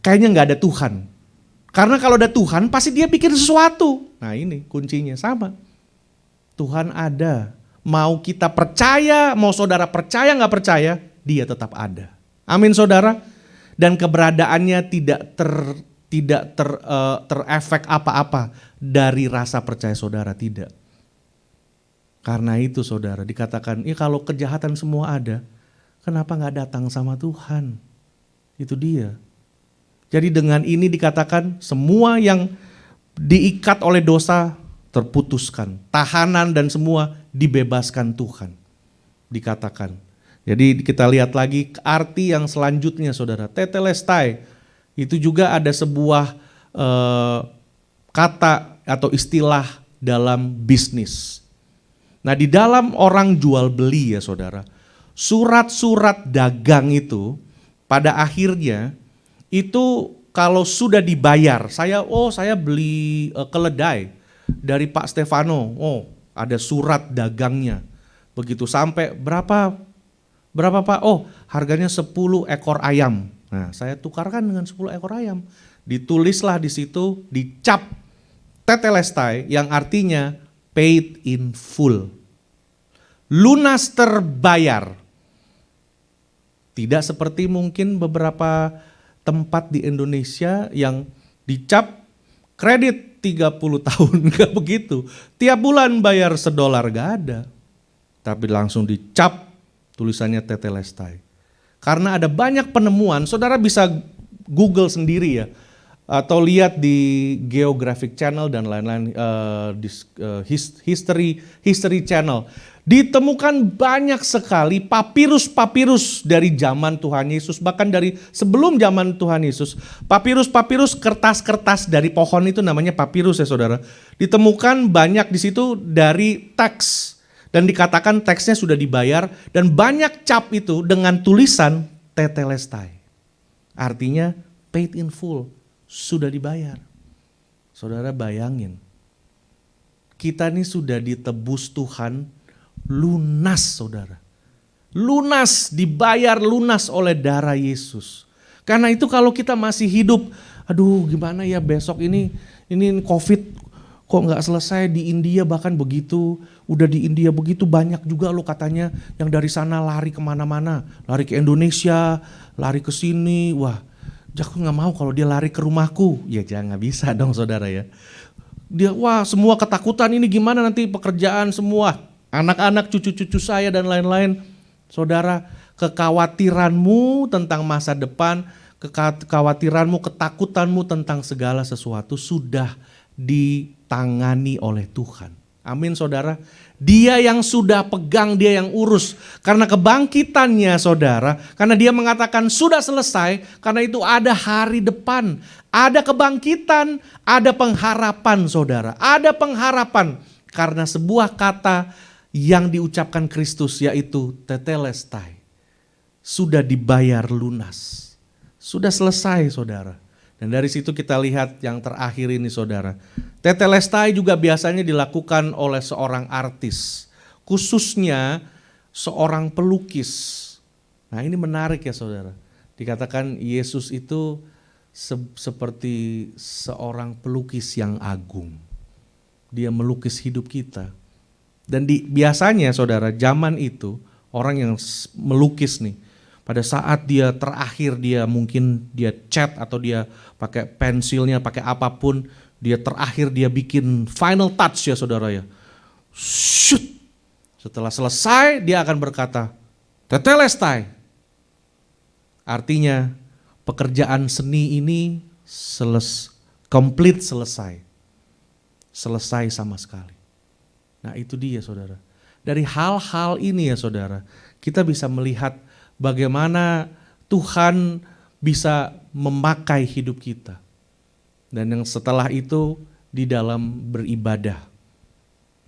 kayaknya nggak ada Tuhan. Karena kalau ada Tuhan, pasti dia bikin sesuatu. Nah ini kuncinya sama. Tuhan ada. Mau kita percaya, mau saudara percaya nggak percaya, dia tetap ada. Amin saudara. Dan keberadaannya tidak terefek apa-apa dari rasa percaya saudara, tidak. Karena itu saudara dikatakan, kalau kejahatan semua ada, kenapa gak datang sama Tuhan? Itu dia. Jadi dengan ini dikatakan semua yang diikat oleh dosa terputuskan. Tahanan dan semua dibebaskan Tuhan. Dikatakan. Jadi kita lihat lagi arti yang selanjutnya saudara, tetelestai. Itu juga ada sebuah kata atau istilah dalam bisnis. Nah di dalam orang jual beli ya saudara, surat-surat dagang itu pada akhirnya itu kalau sudah dibayar, saya beli keledai dari Pak Stefano, ada surat dagangnya. Begitu sampai berapa Pak? Harganya 10 ekor ayam. Nah, saya tukarkan dengan 10 ekor ayam. Ditulislah di situ, dicap tetelestai yang artinya paid in full. Lunas terbayar. Tidak seperti mungkin beberapa tempat di Indonesia yang dicap kredit 30 tahun, enggak begitu. Tiap bulan bayar $1, enggak ada. Tapi langsung dicap tulisannya tetelestai. Karena ada banyak penemuan, saudara bisa Google sendiri ya, atau lihat di Geographic Channel dan lain-lain, History Channel. Ditemukan banyak sekali papirus-papirus dari zaman Tuhan Yesus, bahkan dari sebelum zaman Tuhan Yesus. Papirus-papirus, kertas-kertas dari pohon itu namanya papirus ya saudara. Ditemukan banyak di situ dari teks. Dan dikatakan teksnya sudah dibayar dan banyak cap itu dengan tulisan tetelestai. Artinya paid in full, sudah dibayar. Saudara bayangin, kita ini sudah ditebus Tuhan lunas saudara. Lunas, dibayar lunas oleh darah Yesus. Karena itu kalau kita masih hidup, aduh gimana ya besok ini COVID kok nggak selesai di India bahkan begitu, udah di India begitu banyak juga lo katanya yang dari sana lari kemana-mana, lari ke Indonesia, lari ke sini, wah aku nggak mau kalau dia lari ke rumahku, ya jangan nggak bisa dong saudara ya. Dia wah semua ketakutan ini gimana nanti pekerjaan semua, anak-anak cucu-cucu saya dan lain-lain, saudara kekhawatiranmu tentang masa depan, kekhawatiranmu, ketakutanmu tentang segala sesuatu sudah ditangani oleh Tuhan. Amin saudara. Dia yang sudah pegang, dia yang urus. Karena kebangkitannya saudara, karena dia mengatakan sudah selesai, karena itu ada hari depan. Ada kebangkitan, ada pengharapan saudara. Ada pengharapan karena sebuah kata yang diucapkan Kristus yaitu tetelestai. Sudah dibayar lunas. Sudah selesai saudara. Dan dari situ kita lihat yang terakhir ini saudara. Tetelestai juga biasanya dilakukan oleh seorang artis. Khususnya seorang pelukis. Nah ini menarik ya saudara. Dikatakan Yesus itu seperti seorang pelukis yang agung. Dia melukis hidup kita. Dan biasanya saudara zaman itu orang yang melukis nih. Pada saat dia terakhir dia mungkin dia cat atau dia pakai pensilnya, pakai apapun. Dia terakhir dia bikin final touch ya saudara ya. Shoot. Setelah selesai dia akan berkata, tetelestai. Artinya pekerjaan seni ini komplit selesai. Selesai sama sekali. Nah itu dia saudara. Dari hal-hal ini ya saudara, kita bisa melihat bagaimana Tuhan bisa memakai hidup kita. Dan yang setelah itu di dalam beribadah.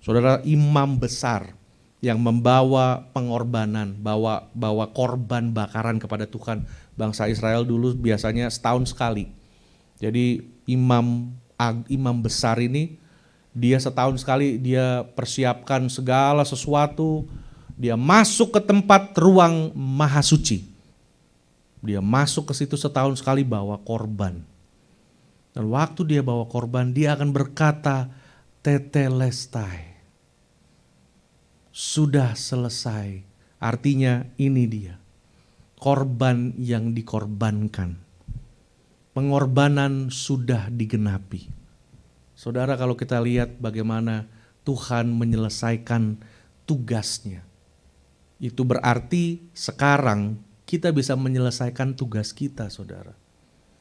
Saudara, imam besar yang membawa pengorbanan, bawa korban bakaran kepada Tuhan. Bangsa Israel dulu biasanya setahun sekali. Jadi imam besar ini dia setahun sekali dia persiapkan segala sesuatu. Dia masuk ke tempat ruang maha suci. Dia masuk ke situ setahun sekali bawa korban. Dan waktu dia bawa korban, dia akan berkata, tetelestai. Sudah selesai. Artinya ini dia. Korban yang dikorbankan. Pengorbanan sudah digenapi. Saudara, kalau kita lihat bagaimana Tuhan menyelesaikan tugasnya. Itu berarti sekarang kita bisa menyelesaikan tugas kita saudara.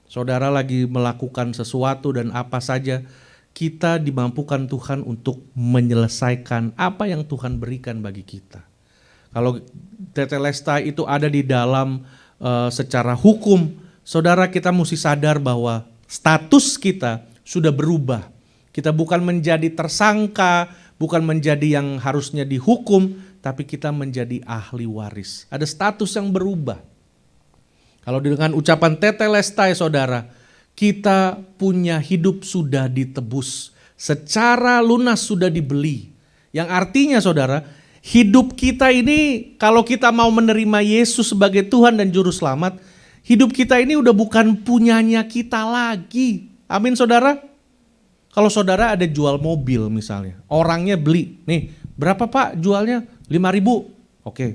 Saudara lagi melakukan sesuatu dan apa saja, kita dimampukan Tuhan untuk menyelesaikan apa yang Tuhan berikan bagi kita. Kalau tetelestai itu ada di dalam secara hukum, saudara kita mesti sadar bahwa status kita sudah berubah. Kita bukan menjadi tersangka, bukan menjadi yang harusnya dihukum, tapi kita menjadi ahli waris. Ada status yang berubah. Kalau dengan ucapan tetelestai saudara, kita punya hidup sudah ditebus. Secara lunas sudah dibeli. Yang artinya saudara, hidup kita ini kalau kita mau menerima Yesus sebagai Tuhan dan Juru Selamat, hidup kita ini udah bukan punyanya kita lagi. Amin saudara. Kalau saudara ada jual mobil misalnya, orangnya beli, nih berapa pak jualnya? 5.000, oke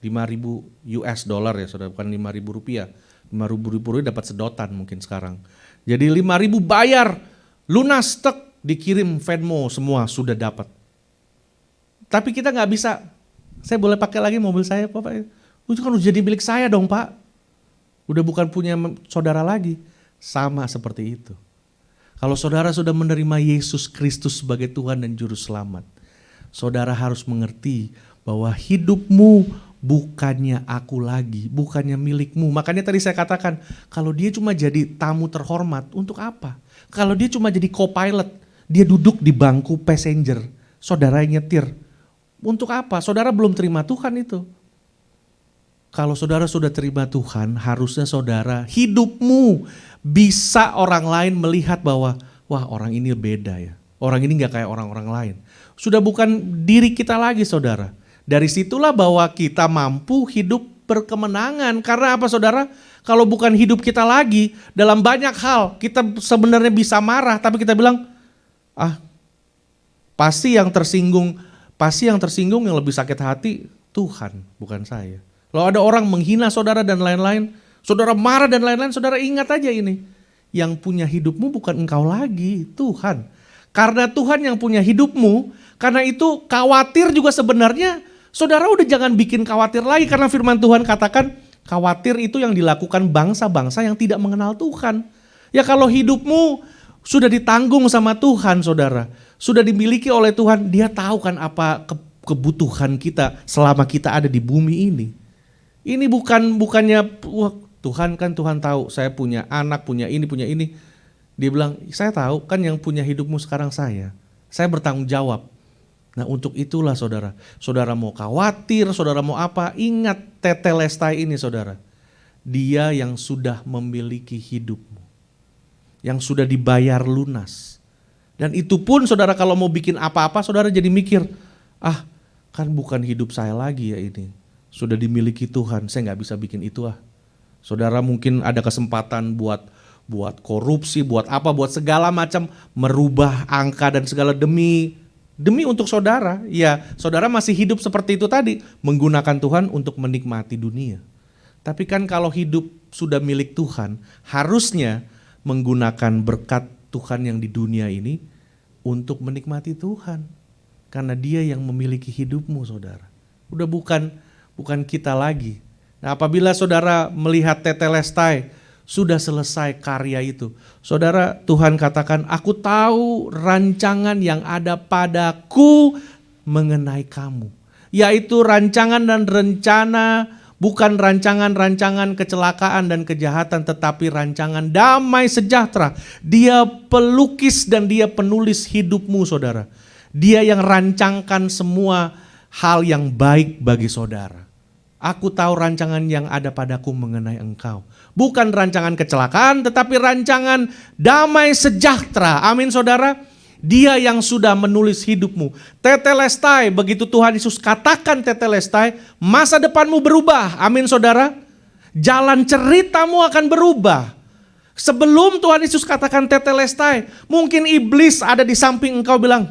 5.000 US dollar ya saudara, bukan 5.000 rupiah. 5.000 rupiah dapat sedotan mungkin sekarang. Jadi 5.000 bayar, lunas tek, dikirim Venmo semua sudah dapat. Tapi kita nggak bisa, saya boleh pakai lagi mobil saya pak? Itu kan udah jadi milik saya dong pak. Udah bukan punya saudara lagi. Sama seperti itu. Kalau saudara sudah menerima Yesus Kristus sebagai Tuhan dan Juru Selamat, saudara harus mengerti bahwa hidupmu bukannya aku lagi, bukannya milikmu. Makanya tadi saya katakan, kalau dia cuma jadi tamu terhormat, untuk apa? Kalau dia cuma jadi co-pilot, dia duduk di bangku passenger, saudara yang nyetir. Untuk apa? Saudara belum terima Tuhan itu. Kalau saudara sudah terima Tuhan, harusnya saudara hidupmu bisa orang lain melihat bahwa wah orang ini beda ya. Orang ini gak kayak orang-orang lain. Sudah bukan diri kita lagi saudara. Dari situlah bahwa kita mampu hidup berkemenangan. Karena apa saudara? Kalau bukan hidup kita lagi, dalam banyak hal kita sebenarnya bisa marah. Tapi kita bilang, pasti yang tersinggung yang lebih sakit hati Tuhan, bukan saya. Kalau ada orang menghina saudara dan lain-lain, saudara marah dan lain-lain, saudara ingat aja ini. Yang punya hidupmu bukan engkau lagi, Tuhan. Karena Tuhan yang punya hidupmu, karena itu khawatir juga sebenarnya, saudara udah jangan bikin khawatir lagi. Karena firman Tuhan katakan, khawatir itu yang dilakukan bangsa-bangsa yang tidak mengenal Tuhan. Ya kalau hidupmu Sudah ditanggung sama Tuhan, saudara. Sudah dimiliki oleh Tuhan. Dia tahu kan apa kebutuhan kita selama kita ada di bumi ini. Ini bukannya wah, Tuhan kan Tuhan tahu saya punya anak, punya ini, punya ini. Dia bilang, saya tahu kan yang punya hidupmu sekarang saya. Saya bertanggung jawab. Nah untuk itulah saudara. Saudara mau khawatir, saudara mau apa, ingat tetelestai ini saudara. Dia yang sudah memiliki hidupmu. Yang sudah dibayar lunas. Dan itu pun saudara kalau mau bikin apa-apa saudara jadi mikir, kan bukan hidup saya lagi ya ini. Sudah dimiliki Tuhan, saya gak bisa bikin itu Saudara mungkin ada kesempatan buat korupsi, buat apa, buat segala macam, merubah angka dan segala demi untuk saudara. Ya saudara masih hidup seperti itu tadi, menggunakan Tuhan untuk menikmati dunia. Tapi kan kalau hidup sudah milik Tuhan, harusnya menggunakan berkat Tuhan yang di dunia ini untuk menikmati Tuhan. Karena dia yang memiliki hidupmu saudara. Udah bukan kita lagi. Nah apabila saudara melihat tetelestai, sudah selesai karya itu. Saudara, Tuhan katakan, aku tahu rancangan yang ada padaku mengenai kamu. Yaitu rancangan dan rencana, bukan rancangan-rancangan kecelakaan dan kejahatan, tetapi rancangan damai sejahtera. Dia pelukis dan dia penulis hidupmu saudara. Dia yang rancangkan semua hal yang baik bagi saudara. Aku tahu rancangan yang ada padaku mengenai engkau. Bukan rancangan kecelakaan tetapi rancangan damai sejahtera. Amin saudara. Dia yang sudah menulis hidupmu. Tetelestai, begitu Tuhan Yesus katakan tetelestai, masa depanmu berubah. Amin saudara. Jalan ceritamu akan berubah. Sebelum Tuhan Yesus katakan tetelestai, mungkin iblis ada di samping engkau bilang,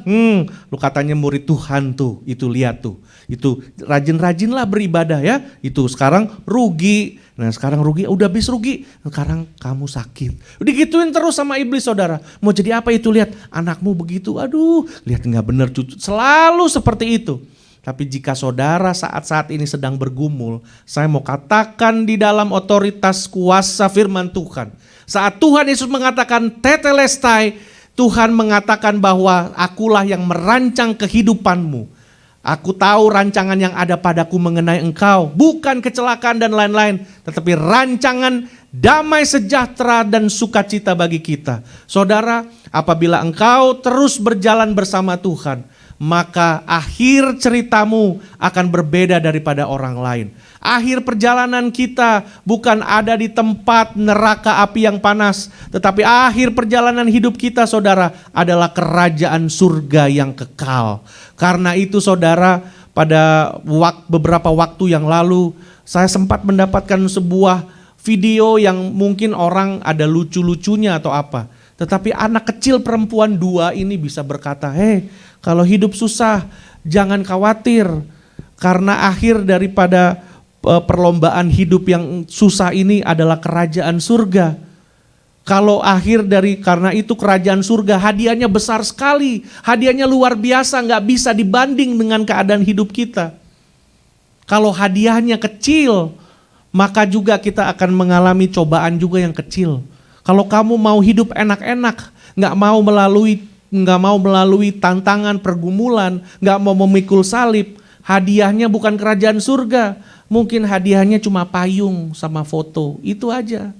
lu katanya murid Tuhan tuh, itu lihat tuh. Itu rajin-rajinlah beribadah ya, itu sekarang rugi. Nah sekarang rugi, udah habis rugi, sekarang kamu sakit. Udah gituin terus sama iblis saudara. Mau jadi apa itu, lihat anakmu begitu, aduh lihat gak bener cucu. Selalu seperti itu. Tapi jika saudara saat-saat ini sedang bergumul, saya mau katakan di dalam otoritas kuasa firman Tuhan. Saat Tuhan Yesus mengatakan tetelestai, Tuhan mengatakan bahwa akulah yang merancang kehidupanmu. Aku tahu rancangan yang ada padaku mengenai engkau. Bukan kecelakaan dan lain-lain, tetapi rancangan damai sejahtera dan sukacita bagi kita. Saudara, apabila engkau terus berjalan bersama Tuhan, maka akhir ceritamu akan berbeda daripada orang lain. Akhir perjalanan kita bukan ada di tempat neraka api yang panas, tetapi akhir perjalanan hidup kita saudara adalah kerajaan surga yang kekal. Karena itu saudara, pada beberapa waktu yang lalu saya sempat mendapatkan sebuah video yang mungkin orang ada lucu-lucunya atau apa. Tetapi anak kecil perempuan 2 ini bisa berkata, kalau hidup susah jangan khawatir. Karena akhir daripada perlombaan hidup yang susah ini adalah kerajaan surga. Kalau akhir karena itu kerajaan surga hadiahnya besar sekali. Hadiahnya luar biasa, gak bisa dibanding dengan keadaan hidup kita. Kalau hadiahnya kecil, maka juga kita akan mengalami cobaan juga yang kecil. Kalau kamu mau hidup enak-enak, gak mau melalui tantangan pergumulan, gak mau memikul salib, hadiahnya bukan kerajaan surga. Mungkin hadiahnya cuma payung sama foto, itu aja.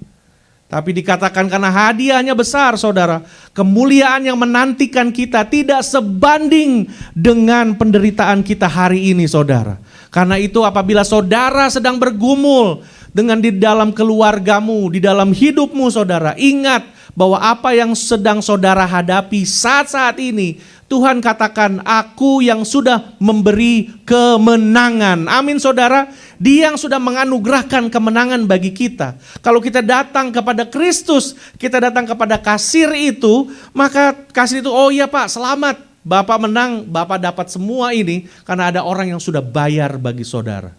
Tapi dikatakan karena hadiahnya besar saudara, kemuliaan yang menantikan kita tidak sebanding dengan penderitaan kita hari ini saudara. Karena itu apabila saudara sedang bergumul dengan di dalam keluargamu, di dalam hidupmu saudara, ingat bahwa apa yang sedang saudara hadapi saat-saat ini, Tuhan katakan, aku yang sudah memberi kemenangan. Amin saudara. Dia yang sudah menganugerahkan kemenangan bagi kita. Kalau kita datang kepada Kristus, kita datang kepada kasir itu, maka kasir itu, oh iya Pak selamat. Bapak menang, Bapak dapat semua ini karena ada orang yang sudah bayar bagi saudara.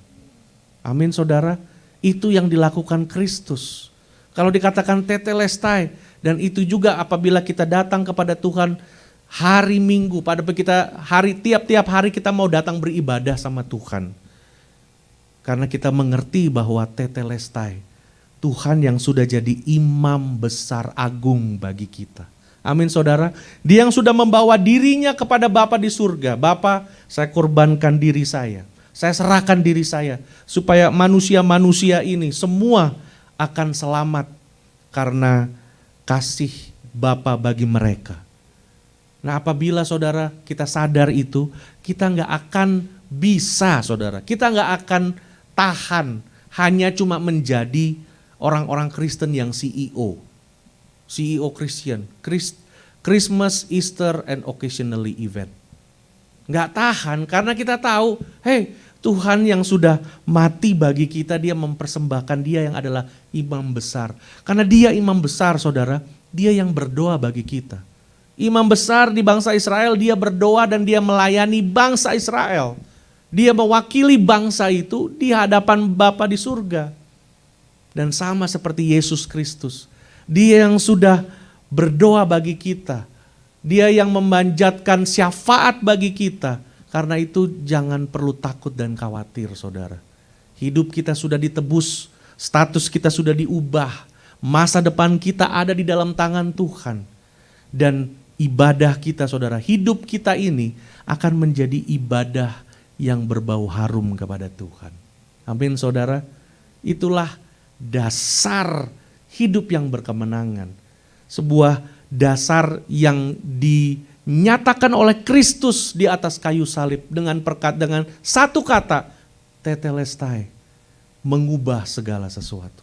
Amin saudara. Itu yang dilakukan Kristus. Kalau dikatakan tetelestai, dan itu juga apabila kita datang kepada Tuhan hari Minggu, tiap-tiap hari kita mau datang beribadah sama Tuhan. Karena kita mengerti bahwa tetelestai, Tuhan yang sudah jadi imam besar agung bagi kita. Amin saudara. Dia yang sudah membawa dirinya kepada Bapa di surga. Bapa, saya korbankan diri saya. Saya serahkan diri saya. Supaya manusia-manusia ini semua akan selamat. Karena kasih Bapa bagi mereka. Nah apabila saudara kita sadar itu, kita nggak akan bisa saudara. Kita nggak akan tahan hanya cuma menjadi orang-orang Kristen yang CEO. CEO Christian, Christmas, Easter, and occasionally event. Nggak tahan karena kita tahu, Tuhan yang sudah mati bagi kita, dia mempersembahkan dia yang adalah imam besar. Karena dia imam besar saudara, dia yang berdoa bagi kita. Imam besar di bangsa Israel, dia berdoa dan dia melayani bangsa Israel. Dia mewakili bangsa itu di hadapan Bapa di surga. Dan sama seperti Yesus Kristus. Dia yang sudah berdoa bagi kita. Dia yang memanjatkan syafaat bagi kita. Karena itu jangan perlu takut dan khawatir saudara. Hidup kita sudah ditebus, status kita sudah diubah. Masa depan kita ada di dalam tangan Tuhan. Dan ibadah kita saudara, hidup kita ini akan menjadi ibadah yang berbau harum kepada Tuhan. Amin saudara. Itulah dasar hidup yang berkemenangan. Sebuah dasar yang dinyatakan oleh Kristus di atas kayu salib dengan satu kata, tetelestai, mengubah segala sesuatu.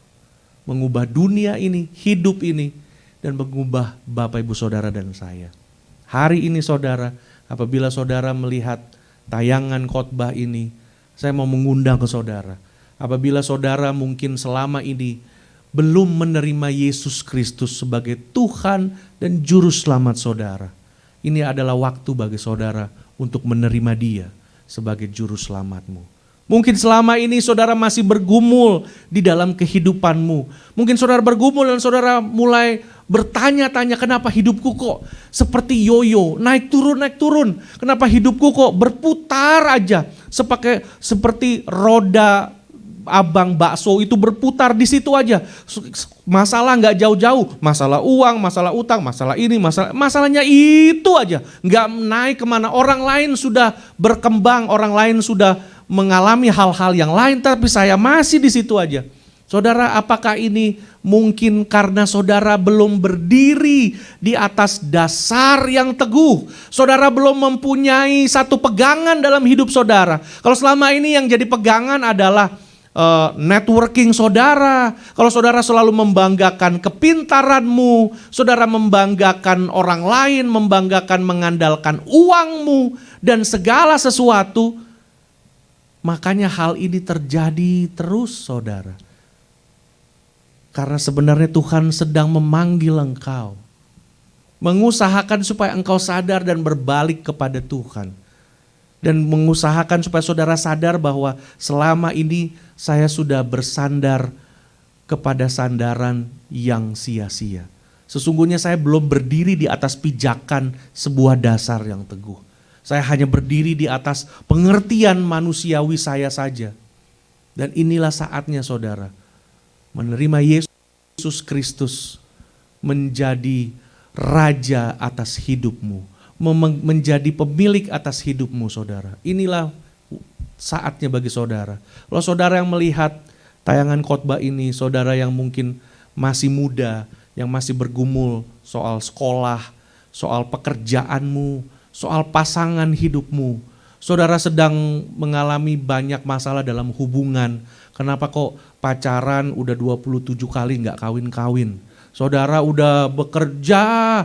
Mengubah dunia ini, hidup ini, dan mengubah Bapak Ibu Saudara dan saya. Hari ini saudara, apabila saudara melihat tayangan khotbah ini, saya mau mengundang ke saudara. Apabila saudara mungkin selama ini belum menerima Yesus Kristus sebagai Tuhan dan Juru Selamat saudara. Ini adalah waktu bagi saudara untuk menerima Dia sebagai Juru Selamatmu. Mungkin selama ini saudara masih bergumul di dalam kehidupanmu. Mungkin saudara bergumul dan saudara mulai bertanya-tanya, kenapa hidupku kok seperti yoyo, naik turun. Kenapa hidupku kok berputar aja seperti roda abang bakso itu berputar di situ aja. Masalah nggak jauh-jauh, masalah uang, masalah utang, masalah ini, masalahnya itu aja. Nggak naik kemana, orang lain sudah berkembang, orang lain sudah mengalami hal-hal yang lain, tapi saya masih di situ aja. Saudara, apakah ini mungkin karena saudara belum berdiri di atas dasar yang teguh? Saudara belum mempunyai satu pegangan dalam hidup saudara. Kalau selama ini yang jadi pegangan adalah networking saudara, kalau saudara selalu membanggakan kepintaranmu, saudara membanggakan orang lain, mengandalkan uangmu dan segala sesuatu, makanya hal ini terjadi terus saudara. Karena sebenarnya Tuhan sedang memanggil engkau, mengusahakan supaya engkau sadar dan berbalik kepada Tuhan. Dan mengusahakan supaya saudara sadar bahwa selama ini saya sudah bersandar kepada sandaran yang sia-sia. Sesungguhnya saya belum berdiri di atas pijakan sebuah dasar yang teguh. Saya hanya berdiri di atas pengertian manusiawi saya saja. Dan inilah saatnya saudara, menerima Yesus Kristus menjadi raja atas hidupmu. Menjadi pemilik atas hidupmu saudara. Inilah saatnya bagi saudara. Kalau saudara yang melihat tayangan khotbah ini, saudara yang mungkin masih muda, yang masih bergumul soal sekolah, soal pekerjaanmu, soal pasangan hidupmu, saudara sedang mengalami banyak masalah dalam hubungan. Kenapa kok pacaran udah 27 kali nggak kawin-kawin? Saudara udah bekerja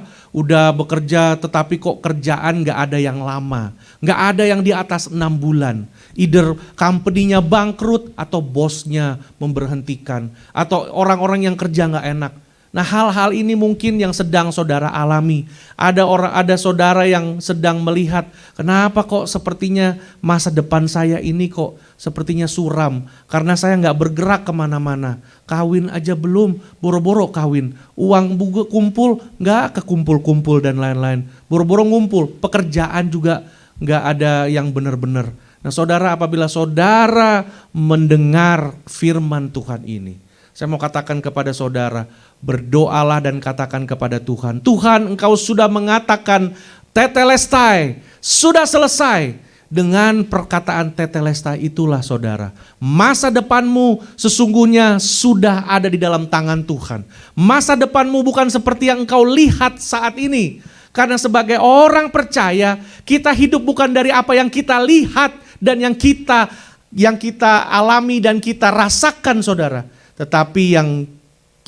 tetapi kok kerjaan gak ada yang lama. Gak ada yang di atas 6 bulan. Either company-nya bangkrut atau bosnya memberhentikan. Atau orang-orang yang kerja gak enak. Nah hal-hal ini mungkin yang sedang saudara alami. Ada saudara yang sedang melihat, kenapa kok sepertinya masa depan saya ini kok sepertinya suram. Karena saya gak bergerak kemana-mana. Kawin aja belum, boro-boro kawin. Uang kumpul, gak kekumpul-kumpul dan lain-lain. Boro-boro ngumpul, pekerjaan juga gak ada yang benar-benar. Nah saudara, apabila saudara mendengar firman Tuhan ini, saya mau katakan kepada saudara, berdoalah dan katakan kepada Tuhan, Tuhan, Engkau sudah mengatakan tetelestai, sudah selesai. Dengan perkataan tetelestai itulah saudara, masa depanmu sesungguhnya sudah ada di dalam tangan Tuhan. Masa depanmu bukan seperti yang engkau lihat saat ini. Karena sebagai orang percaya, kita hidup bukan dari apa yang kita lihat dan yang kita alami dan kita rasakan saudara. Tetapi yang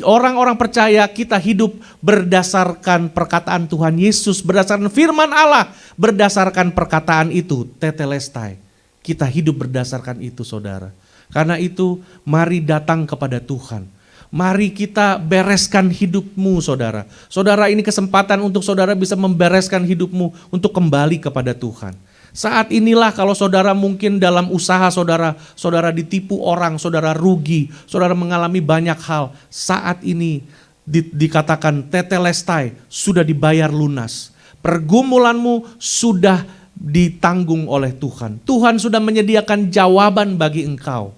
orang-orang percaya, kita hidup berdasarkan perkataan Tuhan Yesus, berdasarkan firman Allah, berdasarkan perkataan itu, tetelestai. Kita hidup berdasarkan itu saudara. Karena itu mari datang kepada Tuhan. Mari kita bereskan hidupmu saudara. Saudara, ini kesempatan untuk saudara bisa membereskan hidupmu untuk kembali kepada Tuhan. Saat inilah kalau saudara mungkin dalam usaha saudara ditipu orang, saudara rugi, saudara mengalami banyak hal. Saat ini dikatakan tetelestai, sudah dibayar lunas. Pergumulanmu sudah ditanggung oleh Tuhan. Tuhan sudah menyediakan jawaban bagi engkau.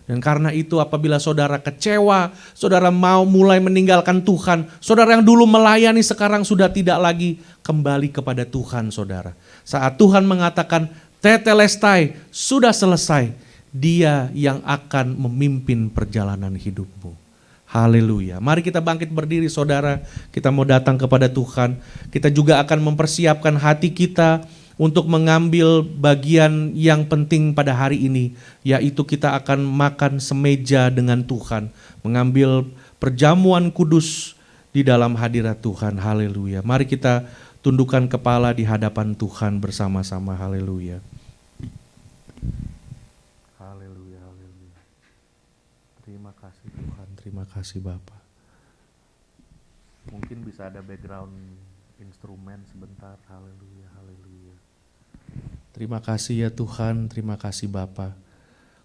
Dan karena itu apabila saudara kecewa, saudara mau mulai meninggalkan Tuhan, saudara yang dulu melayani sekarang sudah tidak lagi, kembali kepada Tuhan saudara. Saat Tuhan mengatakan tetelestai, sudah selesai, Dia yang akan memimpin perjalanan hidupmu. Haleluya. Mari kita bangkit berdiri saudara, kita mau datang kepada Tuhan. Kita juga akan mempersiapkan hati kita untuk mengambil bagian yang penting pada hari ini, yaitu kita akan makan semeja dengan Tuhan, mengambil perjamuan kudus di dalam hadirat Tuhan. Haleluya. Mari kita tundukkan kepala di hadapan Tuhan bersama-sama. Haleluya. Haleluya, haleluya. Terima kasih Tuhan, terima kasih Bapa. Mungkin bisa ada background instrumen sebentar. Haleluya, haleluya. Terima kasih ya Tuhan, terima kasih Bapa.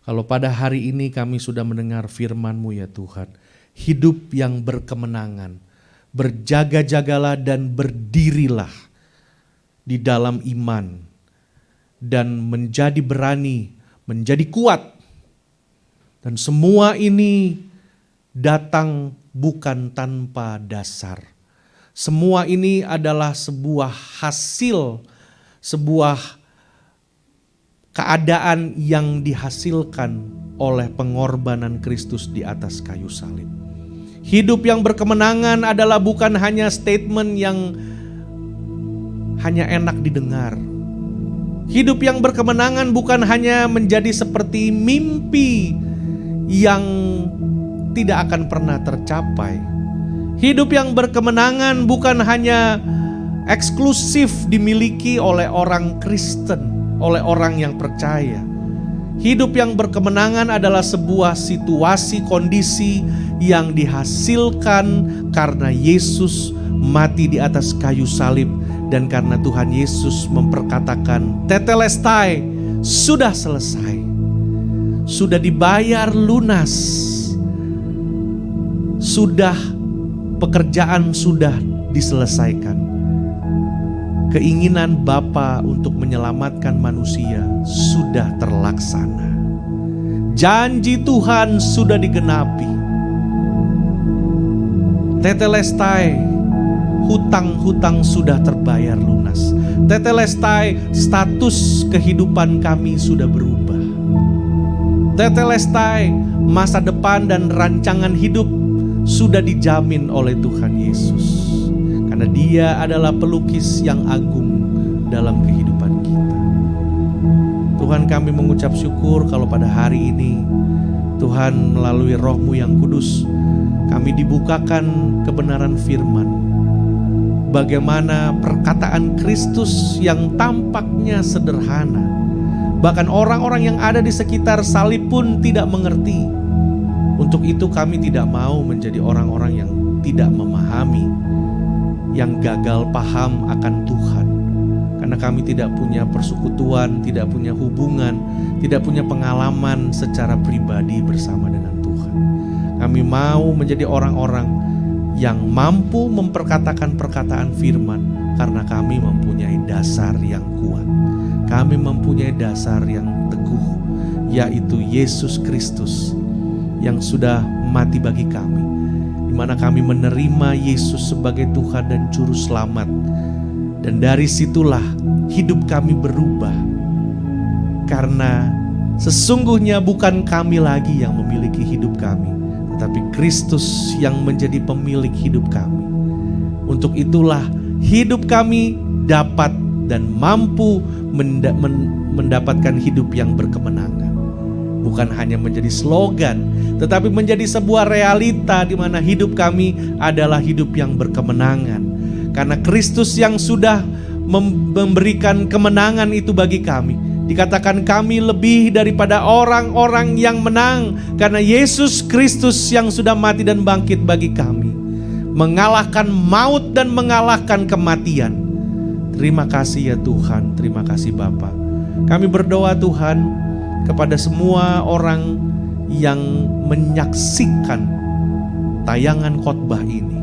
Kalau pada hari ini kami sudah mendengar firman-Mu ya Tuhan, hidup yang berkemenangan, berjaga-jagalah dan berdirilah di dalam iman, dan menjadi berani, menjadi kuat. Dan semua ini datang bukan tanpa dasar. Semua ini adalah sebuah hasil, sebuah keadaan yang dihasilkan oleh pengorbanan Kristus di atas kayu salib. Hidup yang berkemenangan adalah bukan hanya statement yang hanya enak didengar. Hidup yang berkemenangan bukan hanya menjadi seperti mimpi yang tidak akan pernah tercapai. Hidup yang berkemenangan bukan hanya eksklusif dimiliki oleh orang Kristen, oleh orang yang percaya. Hidup yang berkemenangan adalah sebuah situasi, kondisi yang dihasilkan karena Yesus mati di atas kayu salib, dan karena Tuhan Yesus memperkatakan tetelestai, sudah selesai, sudah dibayar lunas, sudah, pekerjaan sudah diselesaikan. Keinginan Bapa untuk menyelamatkan manusia sudah terlaksana. Janji Tuhan sudah digenapi. Tetelestai, hutang-hutang sudah terbayar lunas. Tetelestai, status kehidupan kami sudah berubah. Tetelestai, masa depan dan rancangan hidup sudah dijamin oleh Tuhan Yesus. Karena Dia adalah pelukis yang agung dalam kehidupan kita. Tuhan, kami mengucap syukur kalau pada hari ini Tuhan melalui Roh-Mu yang kudus, kami dibukakan kebenaran firman. Bagaimana perkataan Kristus yang tampaknya sederhana, bahkan orang-orang yang ada di sekitar salib pun tidak mengerti. Untuk itu kami tidak mau menjadi orang-orang yang tidak memahami, yang gagal paham akan Tuhan. Karena kami tidak punya persekutuan, tidak punya hubungan, tidak punya pengalaman secara pribadi bersama dengan Tuhan. Kami mau menjadi orang-orang yang mampu memperkatakan perkataan firman karena kami mempunyai dasar yang kuat. Kami mempunyai dasar yang teguh, yaitu Yesus Kristus yang sudah mati bagi kami. di mana kami menerima Yesus sebagai Tuhan dan Juru Selamat. Dan dari situlah hidup kami berubah. Karena sesungguhnya bukan kami lagi yang memiliki hidup kami, tetapi Kristus yang menjadi pemilik hidup kami. Untuk itulah hidup kami dapat dan mampu mendapatkan hidup yang berkemenangan. Bukan hanya menjadi slogan, tetapi menjadi sebuah realita di mana hidup kami adalah hidup yang berkemenangan. Karena Kristus yang sudah memberikan kemenangan itu bagi kami. Dikatakan kami lebih daripada orang-orang yang menang, karena Yesus Kristus yang sudah mati dan bangkit bagi kami, mengalahkan maut dan mengalahkan kematian. Terima kasih ya Tuhan, terima kasih Bapa. Kami berdoa Tuhan kepada semua orang yang menyaksikan tayangan khotbah ini.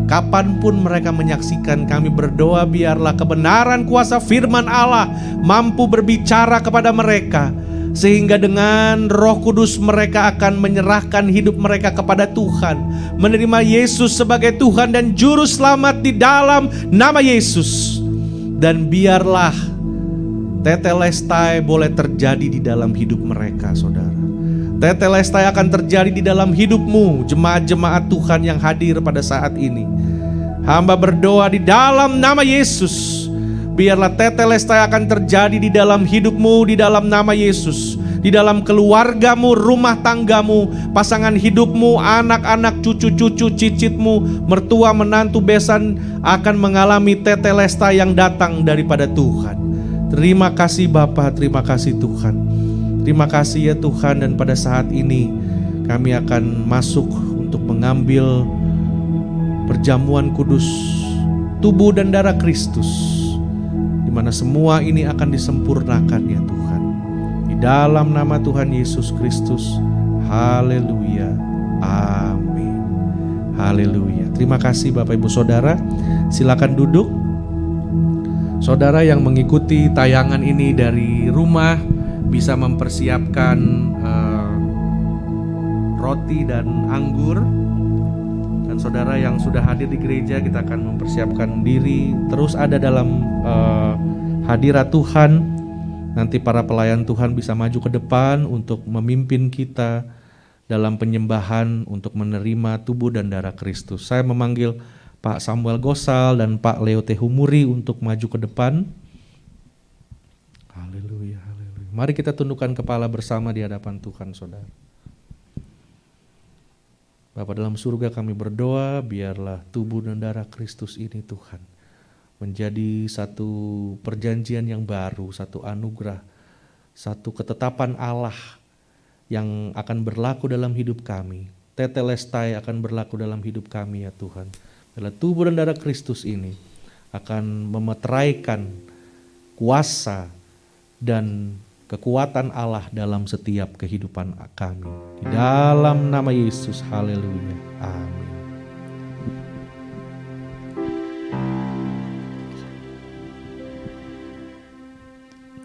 Kapanpun mereka menyaksikan, kami berdoa biarlah kebenaran kuasa firman Allah mampu berbicara kepada mereka, sehingga dengan Roh Kudus mereka akan menyerahkan hidup mereka kepada Tuhan, menerima Yesus sebagai Tuhan dan Juru Selamat di dalam nama Yesus. Dan biarlah Tetelestai boleh terjadi di dalam hidup mereka, saudara. Tetelestai akan terjadi di dalam hidupmu, jemaat-jemaat Tuhan yang hadir pada saat ini. Hamba berdoa di dalam nama Yesus, biarlah Tetelestai akan terjadi di dalam hidupmu, di dalam nama Yesus. Di dalam keluargamu, rumah tanggamu, pasangan hidupmu, anak-anak, cucu-cucu, cicitmu, mertua, menantu, besan akan mengalami Tetelestai yang datang daripada Tuhan. Terima kasih Bapa, terima kasih Tuhan. Terima kasih ya Tuhan, dan pada saat ini kami akan masuk untuk mengambil perjamuan kudus tubuh dan darah Kristus, di mana semua ini akan disempurnakan ya Tuhan. Di dalam nama Tuhan Yesus Kristus. Haleluya. Amin. Haleluya. Terima kasih Bapak Ibu Saudara. Silakan duduk. Saudara yang mengikuti tayangan ini dari rumah bisa mempersiapkan roti dan anggur. Dan saudara yang sudah hadir di gereja, kita akan mempersiapkan diri terus ada dalam hadirat Tuhan. Nanti para pelayan Tuhan bisa maju ke depan untuk memimpin kita dalam penyembahan untuk menerima tubuh dan darah Kristus. Saya memanggil Pak Samuel Gosal dan Pak Leo Tehumuri untuk maju ke depan. Haleluya, haleluya. Mari kita tundukkan kepala bersama di hadapan Tuhan, saudara. Bapa dalam surga, kami berdoa biarlah tubuh dan darah Kristus ini Tuhan menjadi satu perjanjian yang baru, satu anugerah, satu ketetapan Allah yang akan berlaku dalam hidup kami. Tetelestai akan berlaku dalam hidup kami ya Tuhan. Bila tubuh dan darah Kristus ini akan memeteraikan kuasa dan kekuatan Allah dalam setiap kehidupan kami. Di dalam nama Yesus, haleluya, amin.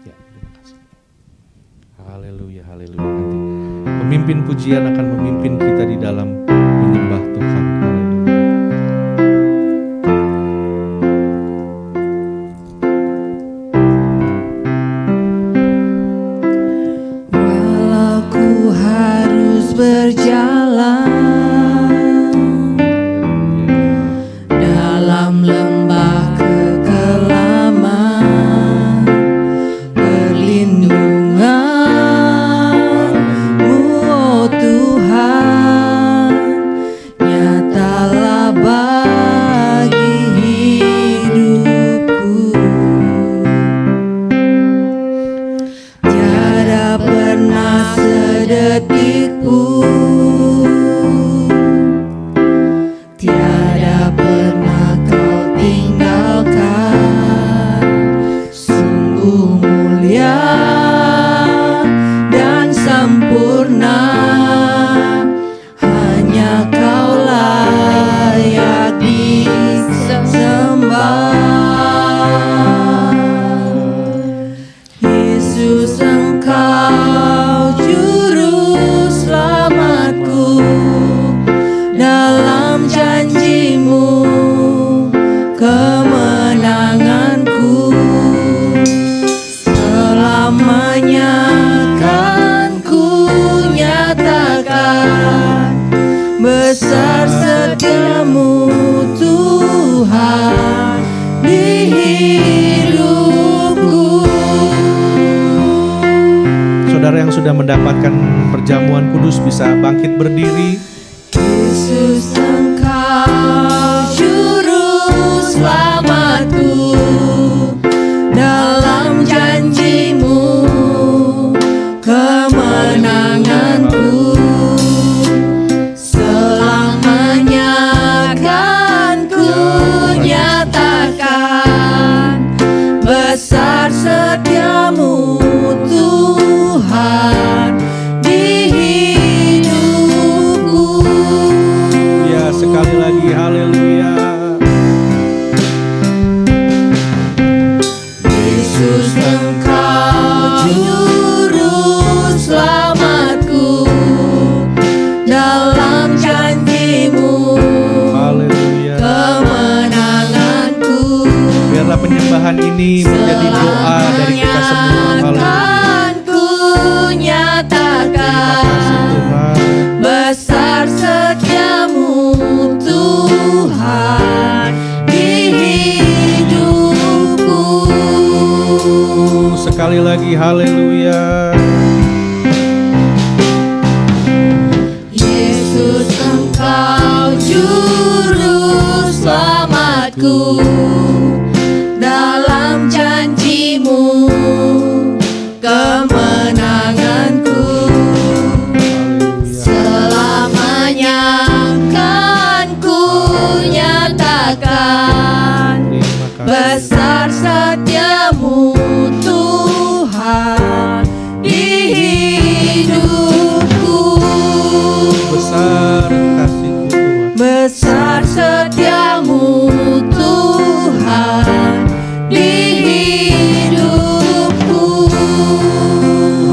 Ya, terima kasih. Haleluya, haleluya. Nanti pemimpin pujian akan memimpin kita di dalam menyembah Tuhan. Berjalan dalam lembah kekelaman, perlindungan-Mu, oh Tuhan, sudah mendapatkan perjamuan kudus bisa bangkit berdiri. Yesus, Engkau juru selamatku, dalam janji-Mu kemenanganku, selamanya akan ku nyatakan besar setiamu Tuhan di hidupku. Ya, sekali lagi haleluya. Yesus, Engkau juru selamatku, dalam janji-Mu Haleluya. kemenanganku, Biarlah penyembahan ini menjadi doa dari kita semua. Haleluya. akan ku Terima kasih nyatakan Tuhan. besar setiamu Tuhan di hidupku. Sekali lagi haleluya. Yesus, Engkau juru selamatku, dalam janji-Mu kemenanganku, selamanya akan ku nyatakan Terima kasih. besar setiamu Tuhan di hidupku. Besar kasih-Mu Tuhan. Besar setiamu Tuhan di hidupku.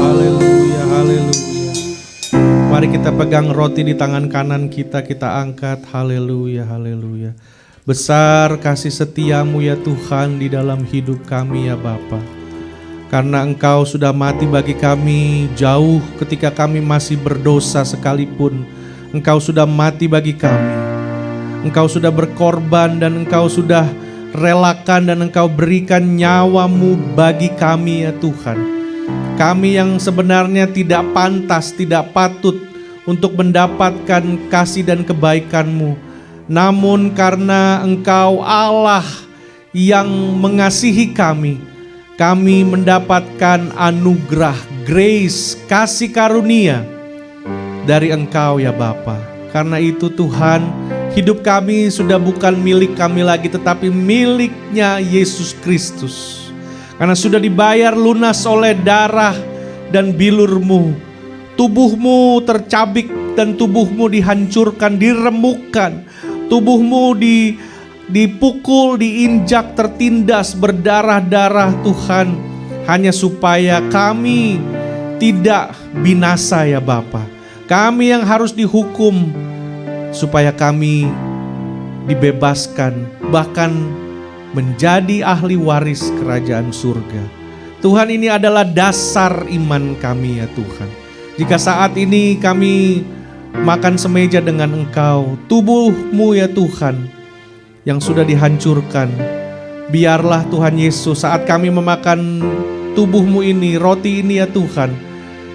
Haleluya, haleluya. Mari kita pegang roti di tangan kanan kita, kita angkat. Haleluya, haleluya. Besar kasih setiamu ya Tuhan di dalam hidup kami ya Bapa. Karena Engkau sudah mati bagi kami jauh ketika kami masih berdosa sekalipun. Engkau sudah mati bagi kami. Engkau sudah berkorban dan Engkau sudah relakan dan Engkau berikan nyawa-Mu bagi kami ya Tuhan. Kami yang sebenarnya tidak pantas, tidak patut untuk mendapatkan kasih dan kebaikan-Mu. Namun karena Engkau Allah yang mengasihi kami mendapatkan anugerah, grace, kasih karunia dari Engkau ya Bapa. Karena itu Tuhan, hidup kami sudah bukan milik kami lagi, tetapi miliknya Yesus Kristus. Karena sudah dibayar lunas oleh darah dan bilur-Mu. Tubuh-Mu tercabik dan tubuh-Mu dihancurkan, diremukkan. Tubuh-Mu dipukul, diinjak, tertindas, berdarah-darah Tuhan. Hanya supaya kami tidak binasa ya Bapa. Kami yang harus dihukum supaya kami dibebaskan, bahkan menjadi ahli waris kerajaan surga. Tuhan, ini adalah dasar iman kami ya Tuhan. Jika saat ini kami makan semeja dengan Engkau, tubuh-Mu ya Tuhan yang sudah dihancurkan, biarlah Tuhan Yesus saat kami memakan tubuh-Mu ini, roti ini ya Tuhan,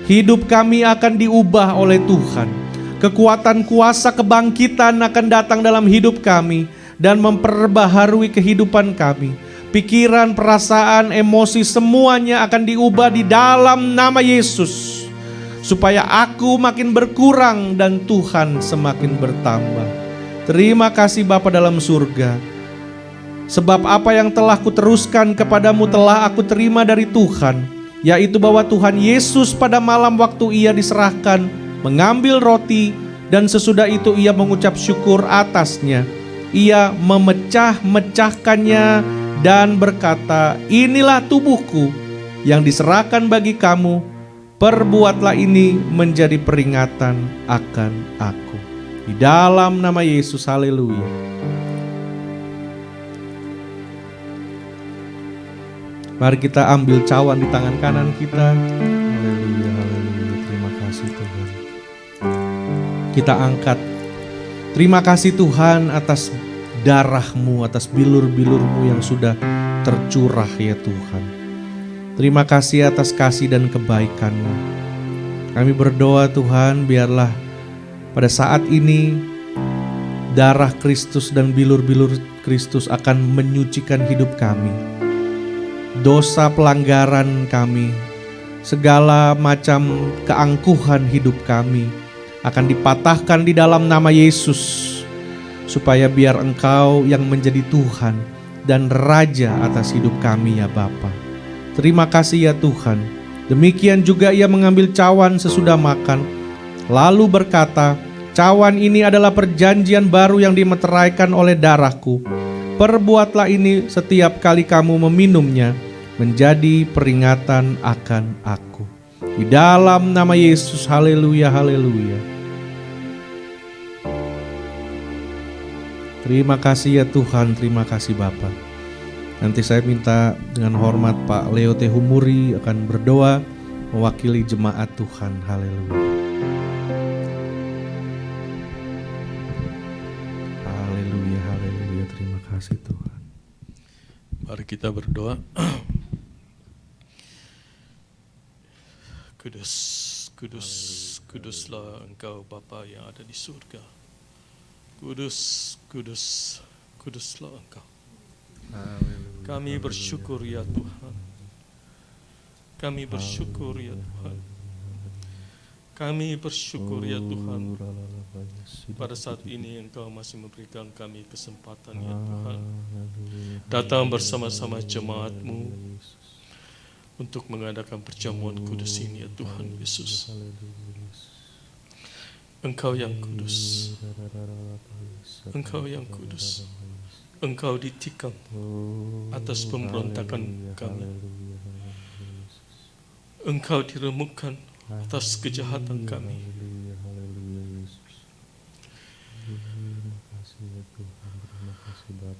hidup kami akan diubah oleh Tuhan. Kekuatan kuasa kebangkitan akan datang dalam hidup kami dan memperbaharui kehidupan kami. Pikiran, perasaan, emosi semuanya akan diubah di dalam nama Yesus. Supaya aku makin berkurang dan Tuhan semakin bertambah. Terima kasih Bapa dalam surga. Sebab apa yang telah kuteruskan kepadamu telah aku terima dari Tuhan, yaitu bahwa Tuhan Yesus pada malam waktu Ia diserahkan mengambil roti, dan sesudah itu Ia mengucap syukur atasnya. Ia memecah-mecahkannya dan berkata, "Inilah tubuhku yang diserahkan bagi kamu. Perbuatlah ini menjadi peringatan akan aku." Di dalam nama Yesus, haleluya. Mari kita ambil cawan di tangan kanan kita. Haleluya, haleluya. Terima kasih Tuhan. Kita angkat. Terima kasih Tuhan atas darah-Mu, atas bilur-bilur-Mu yang sudah tercurah ya Tuhan. Terima kasih atas kasih dan kebaikan-Mu. Kami berdoa Tuhan, biarlah pada saat ini darah Kristus dan bilur-bilur Kristus akan menyucikan hidup kami. Dosa pelanggaran kami, segala macam keangkuhan hidup kami akan dipatahkan di dalam nama Yesus, supaya biar Engkau yang menjadi Tuhan dan Raja atas hidup kami ya Bapa. Terima kasih ya Tuhan. Demikian juga ia mengambil cawan sesudah makan, lalu berkata, cawan ini adalah perjanjian baru yang dimeteraikan oleh darahku. Perbuatlah ini setiap kali kamu meminumnya, menjadi peringatan akan aku. Di dalam nama Yesus, haleluya, haleluya. Terima kasih ya Tuhan, terima kasih Bapa. Nanti saya minta dengan hormat Pak Leo T. Humuri akan berdoa mewakili jemaat Tuhan, haleluya. Haleluya, haleluya, terima kasih Tuhan. Mari kita berdoa. Kudus, kudus, kuduslah Engkau Bapa yang ada di surga. Kudus, kudus, kuduslah Engkau. Kami bersyukur ya Tuhan. Kami bersyukur ya Tuhan. Kami bersyukur ya Tuhan. Pada saat ini Engkau masih memberikan kami kesempatan ya Tuhan, datang bersama-sama jemaat-Mu untuk mengadakan perjamuan kudus ini ya Tuhan Yesus. Engkau yang kudus, Engkau yang kudus, Engkau ditikam atas pemberontakan kami, Engkau diremukkan atas kejahatan kami.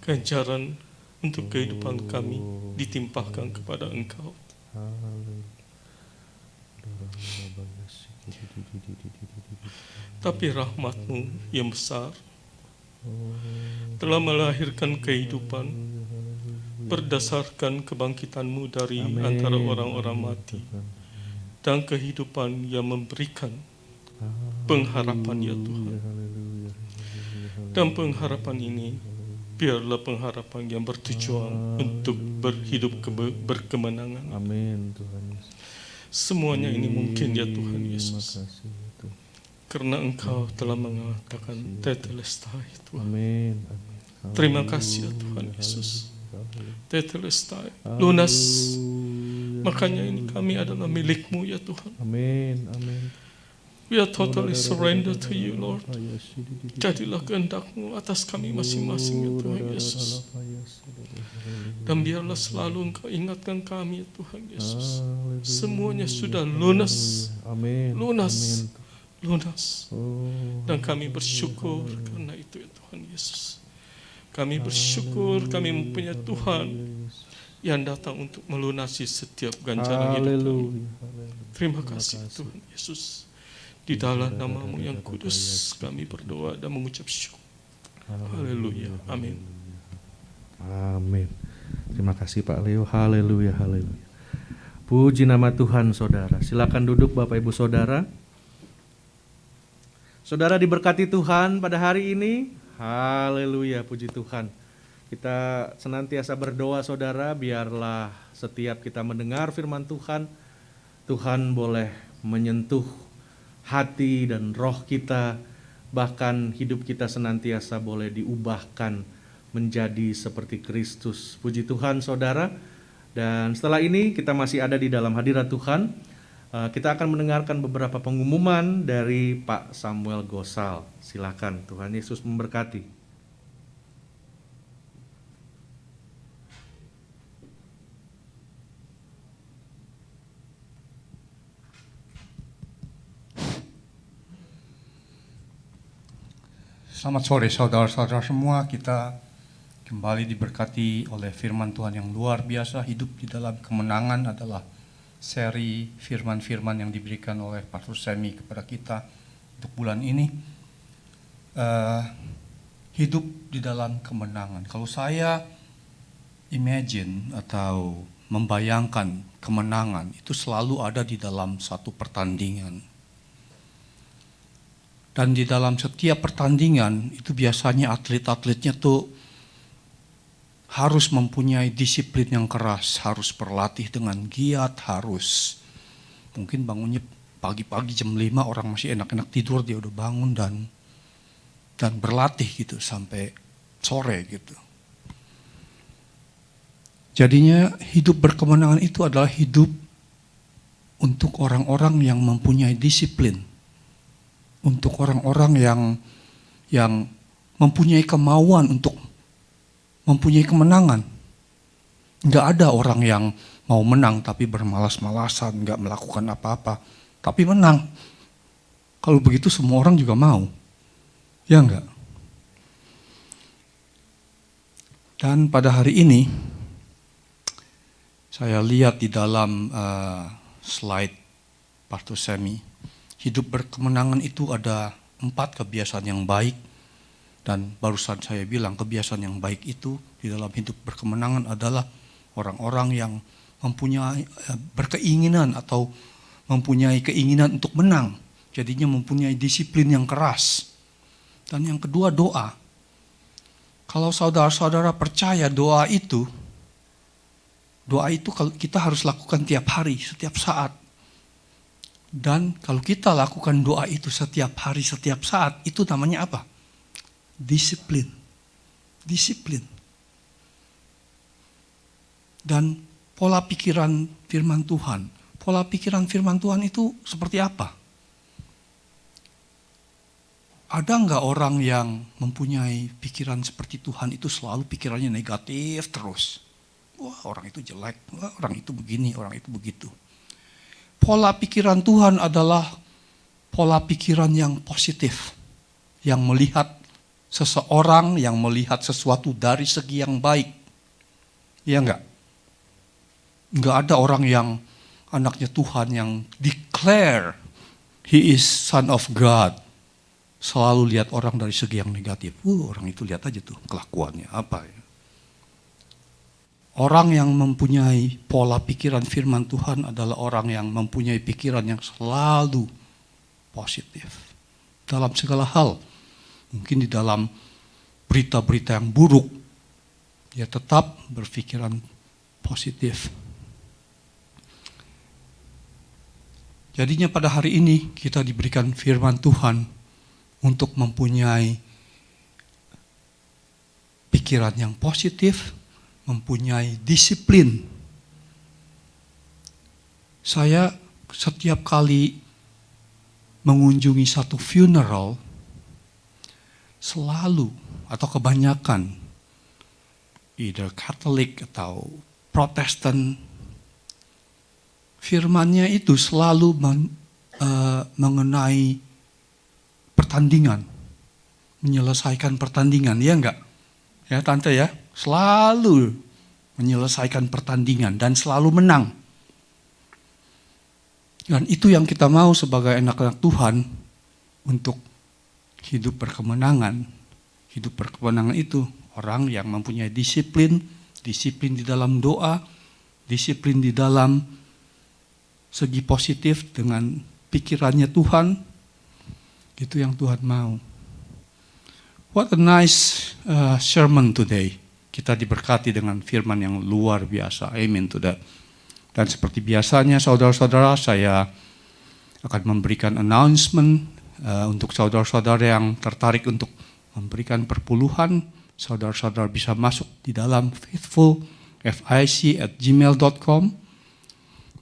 Ganjaran untuk kehidupan kami ditimpahkan kepada Engkau. Tapi rahmat-Mu yang besar telah melahirkan kehidupan berdasarkan kebangkitan-Mu dari antara orang-orang mati, dan kehidupan yang memberikan pengharapan ya Tuhan. Dan pengharapan ini biarlah pengharapan yang bertujuan untuk berhidup berkemenangan. Amin Tuhan. Semuanya ini mungkin ya Tuhan Yesus, karena Engkau telah mengatakan tetelestai Tuhan. Amin. Terima kasih ya Tuhan Yesus. Tetelestai, lunas. Makanya ini kami adalah milik-Mu ya Tuhan. Amin. Amin. We are totally surrender to you Lord. Jadilah kehendak-Mu atas kami masing-masing ya Tuhan Yesus. Dan biarlah selalu Engkau ingatkan kami ya Tuhan Yesus. Semuanya sudah lunas. Amin. Lunas. Lunas. Dan kami bersyukur karena itu ya Tuhan Yesus. Kami bersyukur kami mempunyai Tuhan yang datang untuk melunasi setiap ganjaran hidup kami. Terima kasih Tuhan Yesus. Di dalam nama-Mu yang kudus kami berdoa dan mengucap syukur. Haleluya. Amin. Amin. Terima kasih Pak Leo. Haleluya, haleluya. Puji nama Tuhan saudara. Silakan duduk Bapak Ibu Saudara. Saudara diberkati Tuhan pada hari ini. Haleluya, puji Tuhan. Kita senantiasa berdoa saudara, biarlah setiap kita mendengar firman Tuhan, Tuhan boleh menyentuh hati dan roh kita, bahkan hidup kita senantiasa boleh diubahkan menjadi seperti Kristus. Puji Tuhan saudara. Dan setelah ini kita masih ada di dalam hadirat Tuhan. Kita akan mendengarkan beberapa pengumuman dari Pak Samuel Gosal. Silakan, Tuhan Yesus memberkati. Selamat sore saudara-saudara semua, kita kembali diberkati oleh firman Tuhan yang luar biasa. Hidup di dalam kemenangan adalah seri firman-firman yang diberikan oleh Pastor Semi kepada kita untuk bulan ini. Hidup di dalam kemenangan. Kalau saya imagine atau membayangkan kemenangan itu selalu ada di dalam satu pertandingan. Dan di dalam setiap pertandingan itu biasanya atlet-atletnya tuh harus mempunyai disiplin yang keras, harus berlatih dengan giat, harus mungkin bangunnya pagi-pagi jam 5 orang masih enak-enak tidur, dia udah bangun dan berlatih gitu sampai sore gitu. Jadinya hidup berkemenangan itu adalah hidup untuk orang-orang yang mempunyai disiplin, untuk orang-orang yang mempunyai kemauan untuk mempunyai kemenangan. Nggak ada orang yang mau menang tapi bermalas-malasan, nggak melakukan apa-apa, tapi menang. Kalau begitu semua orang juga mau, ya nggak? Dan pada hari ini, saya lihat di dalam slide Pastor Semi, hidup berkemenangan itu ada 4 kebiasaan yang baik. Dan barusan saya bilang kebiasaan yang baik itu di dalam hidup berkemenangan adalah orang-orang yang mempunyai berkeinginan atau mempunyai keinginan untuk menang. Jadinya mempunyai disiplin yang keras. Dan yang kedua doa. Kalau saudara-saudara percaya doa itu kita harus lakukan tiap hari, setiap saat. Dan kalau kita lakukan doa itu setiap hari, setiap saat, itu namanya apa? Disiplin. Disiplin. Dan pola pikiran firman Tuhan. Pola pikiran firman Tuhan itu seperti apa? Ada nggak orang yang mempunyai pikiran seperti Tuhan itu selalu pikirannya negatif terus? Wah, orang itu jelek, wah, orang itu begini, orang itu begitu. Pola pikiran Tuhan adalah pola pikiran yang positif, yang melihat seseorang, yang melihat sesuatu dari segi yang baik. Iya enggak? Enggak ada orang yang anaknya Tuhan yang declare he is son of God. Selalu lihat orang dari segi yang negatif. Orang itu lihat aja tuh kelakuannya apa ya. Orang yang mempunyai pola pikiran firman Tuhan adalah orang yang mempunyai pikiran yang selalu positif. Dalam segala hal. Mungkin di dalam berita-berita yang buruk, dia tetap berpikiran positif. Jadinya pada hari ini kita diberikan firman Tuhan untuk mempunyai pikiran yang positif, mempunyai disiplin. Saya setiap kali mengunjungi satu funeral, selalu atau kebanyakan either Katolik atau Protestan, firmannya itu selalu mengenai pertandingan, menyelesaikan pertandingan, ya enggak? Ya tante ya, selalu menyelesaikan pertandingan dan selalu menang. Dan itu yang kita mau sebagai anak-anak Tuhan untuk hidup berkemenangan. Hidup berkemenangan itu orang yang mempunyai disiplin, disiplin di dalam doa, disiplin di dalam segi positif dengan pikirannya Tuhan. Itu yang Tuhan mau. What a nice sermon today. Kita diberkati dengan firman yang luar biasa. Amen to that. Dan seperti biasanya saudara-saudara, saya akan memberikan announcement untuk saudara-saudara yang tertarik untuk memberikan perpuluhan. Saudara-saudara bisa masuk di dalam faithful@gmail.com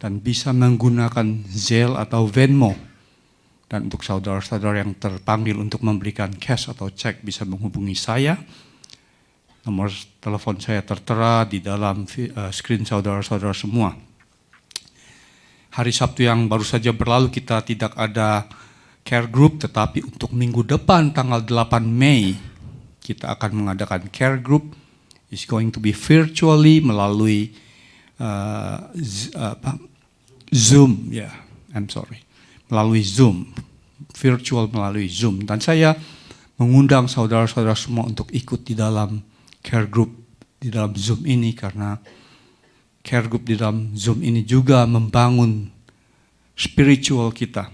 dan bisa menggunakan Zelle atau Venmo. Dan untuk saudara-saudara yang terpanggil untuk memberikan cash atau cek bisa menghubungi saya. Nomor telepon saya tertera di dalam screen saudara-saudara semua. Hari Sabtu yang baru saja berlalu kita tidak ada care group, tetapi untuk minggu depan tanggal 8 Mei kita akan mengadakan care group. It's going to be virtually melalui Zoom, melalui Zoom, virtual melalui Zoom. Dan saya mengundang saudara-saudara semua untuk ikut di dalam care group di dalam Zoom ini, karena care group di dalam Zoom ini juga membangun spiritual kita.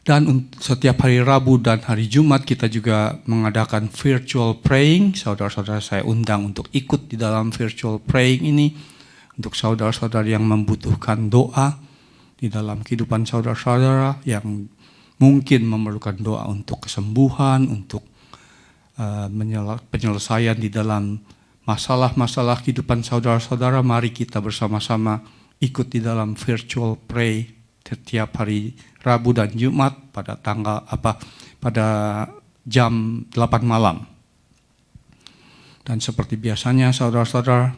Dan setiap hari Rabu dan hari Jumat kita juga mengadakan virtual praying. Saudara-saudara saya undang untuk ikut di dalam virtual praying ini. Untuk saudara-saudara yang membutuhkan doa di dalam kehidupan saudara-saudara yang mungkin memerlukan doa untuk kesembuhan, untuk penyelesaian di dalam masalah-masalah kehidupan saudara-saudara. Mari kita bersama-sama ikut di dalam virtual pray setiap hari Rabu dan Jumat pada pada jam 8 malam. Dan seperti biasanya saudara-saudara,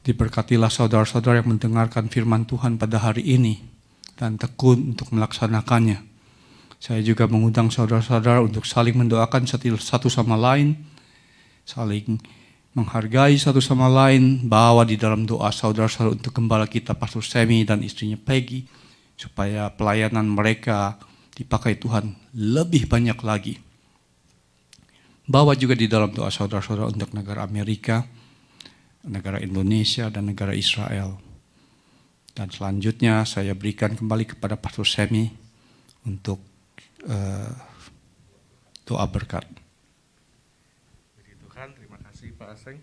diberkatilah saudara-saudara yang mendengarkan firman Tuhan pada hari ini dan tekun untuk melaksanakannya. Saya juga mengundang saudara-saudara untuk saling mendoakan satu sama lain, saling menghargai satu sama lain, bawa di dalam doa saudara-saudara untuk gembala kita Pastor Semi dan istrinya Peggy, supaya pelayanan mereka dipakai Tuhan lebih banyak lagi. Bawa juga di dalam doa saudara-saudara untuk negara Amerika, negara Indonesia, dan negara Israel. Dan selanjutnya saya berikan kembali kepada Pastor Semi untuk doa berkat. Puji Tuhan, terima kasih Pak Aseng.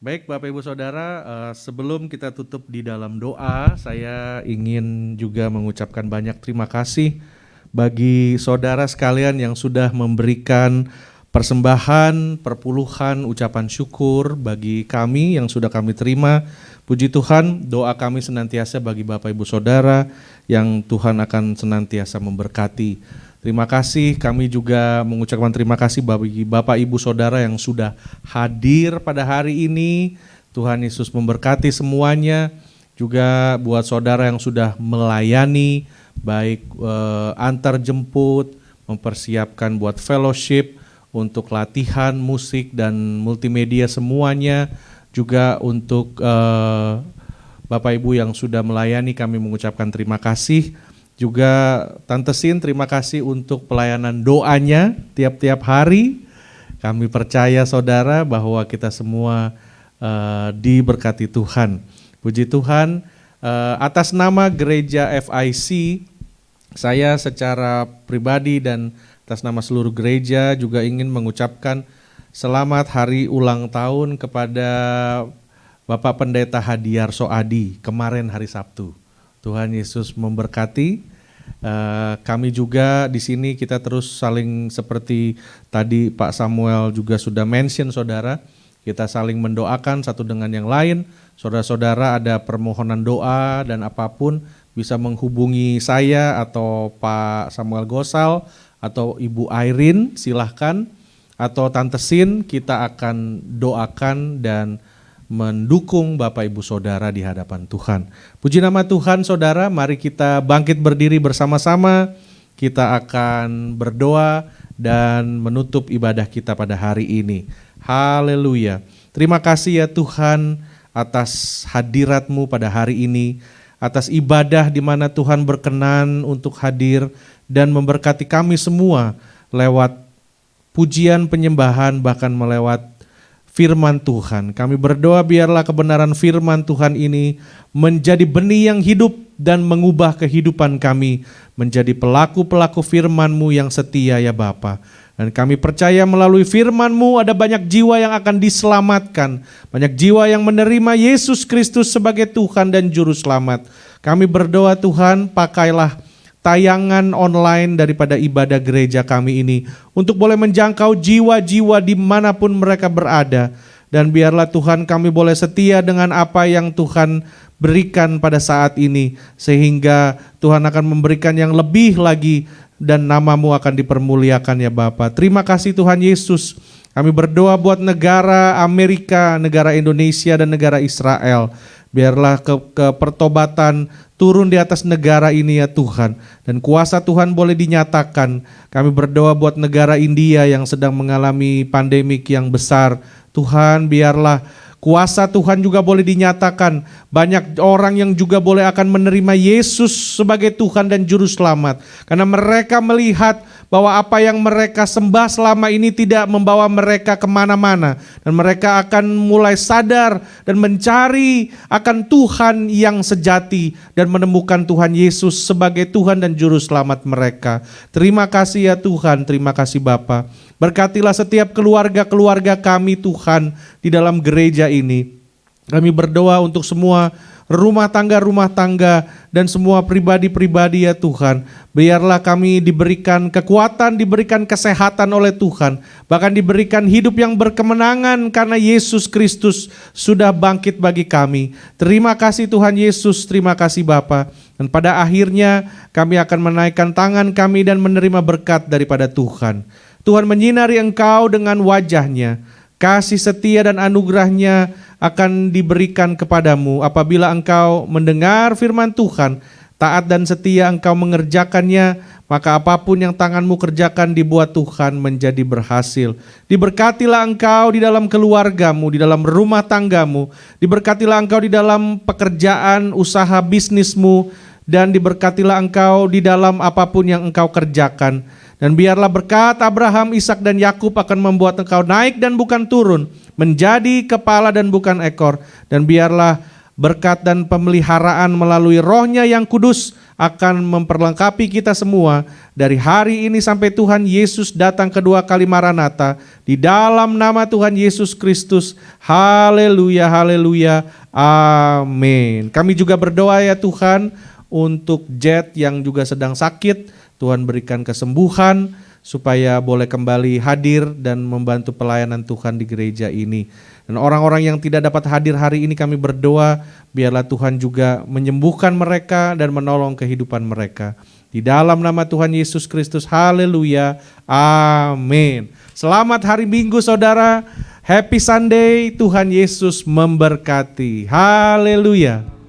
Baik Bapak Ibu Saudara, sebelum kita tutup di dalam doa, saya ingin juga mengucapkan banyak terima kasih bagi saudara sekalian yang sudah memberikan persembahan, perpuluhan, ucapan syukur bagi kami yang sudah kami terima. Puji Tuhan, doa kami senantiasa bagi Bapak Ibu Saudara yang Tuhan akan senantiasa memberkati. Terima kasih, kami juga mengucapkan terima kasih bagi Bapak Ibu Saudara yang sudah hadir pada hari ini. Tuhan Yesus memberkati semuanya. Juga buat saudara yang sudah melayani, baik antar jemput, mempersiapkan buat fellowship, untuk latihan musik dan multimedia semuanya. Juga untuk Bapak Ibu yang sudah melayani, kami mengucapkan terima kasih. Juga Tante Sin, terima kasih untuk pelayanan doanya tiap-tiap hari. Kami percaya saudara bahwa kita semua diberkati Tuhan. Puji Tuhan, atas nama Gereja FIC, saya secara pribadi dan atas nama seluruh gereja juga ingin mengucapkan selamat hari ulang tahun kepada Bapak Pendeta Hadiar Soadi kemarin hari Sabtu. Tuhan Yesus memberkati. Kami juga di sini kita terus saling seperti tadi Pak Samuel juga sudah mention saudara, kita saling mendoakan satu dengan yang lain. Saudara-saudara ada permohonan doa dan apapun bisa menghubungi saya atau Pak Samuel Gosal atau Ibu Airin, silahkan, atau Tante Sin, kita akan doakan dan mendukung Bapak Ibu Saudara di hadapan Tuhan. Puji nama Tuhan saudara, mari kita bangkit berdiri bersama-sama, kita akan berdoa dan menutup ibadah kita pada hari ini. Haleluya. Terima kasih ya Tuhan atas hadirat-Mu pada hari ini, atas ibadah di mana Tuhan berkenan untuk hadir dan memberkati kami semua lewat pujian, penyembahan, bahkan melewat firman Tuhan. Kami berdoa biarlah kebenaran firman Tuhan ini menjadi benih yang hidup dan mengubah kehidupan kami menjadi pelaku-pelaku firman-Mu yang setia ya Bapa. Dan kami percaya melalui firman-Mu ada banyak jiwa yang akan diselamatkan, banyak jiwa yang menerima Yesus Kristus sebagai Tuhan dan Juru Selamat. Kami berdoa Tuhan, pakailah tayangan online daripada ibadah gereja kami ini untuk boleh menjangkau jiwa-jiwa dimanapun mereka berada. Dan biarlah Tuhan kami boleh setia dengan apa yang Tuhan berikan pada saat ini, sehingga Tuhan akan memberikan yang lebih lagi dan nama-Mu akan dipermuliakan ya Bapa. Terima kasih Tuhan Yesus. Kami berdoa buat negara Amerika, negara Indonesia dan negara Israel. Biarlah kepertobatan turun di atas negara ini ya Tuhan. Dan kuasa Tuhan boleh dinyatakan. Kami berdoa buat negara India yang sedang mengalami pandemik yang besar. Tuhan biarlah kuasa Tuhan juga boleh dinyatakan. Banyak orang yang juga boleh akan menerima Yesus sebagai Tuhan dan Juru Selamat. Karena mereka melihat bahwa apa yang mereka sembah selama ini tidak membawa mereka kemana-mana. Dan mereka akan mulai sadar dan mencari akan Tuhan yang sejati dan menemukan Tuhan Yesus sebagai Tuhan dan Juru Selamat mereka. Terima kasih ya Tuhan, terima kasih Bapa. Berkatilah setiap keluarga-keluarga kami Tuhan di dalam gereja ini. Kami berdoa untuk semua rumah tangga dan semua pribadi-pribadi ya Tuhan. Biarlah kami diberikan kekuatan, diberikan kesehatan oleh Tuhan. Bahkan diberikan hidup yang berkemenangan karena Yesus Kristus sudah bangkit bagi kami. Terima kasih Tuhan Yesus, terima kasih Bapa. Dan pada akhirnya kami akan menaikkan tangan kami dan menerima berkat daripada Tuhan. Tuhan menyinari engkau dengan wajahnya. Kasih setia dan anugerahnya akan diberikan kepadamu apabila engkau mendengar firman Tuhan, taat dan setia engkau mengerjakannya, maka apapun yang tanganmu kerjakan dibuat Tuhan menjadi berhasil. Diberkatilah engkau di dalam keluargamu, di dalam rumah tanggamu, diberkatilah engkau di dalam pekerjaan, usaha bisnismu, dan diberkatilah engkau di dalam apapun yang engkau kerjakan. Dan biarlah berkat Abraham, Ishak dan Yakub akan membuat engkau naik dan bukan turun, menjadi kepala dan bukan ekor. Dan biarlah berkat dan pemeliharaan melalui Roh-Nya yang kudus akan memperlengkapi kita semua dari hari ini sampai Tuhan Yesus datang kedua kali Maranatha. Di dalam nama Tuhan Yesus Kristus. Haleluya, haleluya, amin. Kami juga berdoa ya Tuhan untuk Jet yang juga sedang sakit. Tuhan berikan kesembuhan supaya boleh kembali hadir dan membantu pelayanan Tuhan di gereja ini. Dan orang-orang yang tidak dapat hadir hari ini kami berdoa biarlah Tuhan juga menyembuhkan mereka dan menolong kehidupan mereka. Di dalam nama Tuhan Yesus Kristus, haleluya, amin. Selamat hari Minggu saudara, happy Sunday, Tuhan Yesus memberkati, haleluya.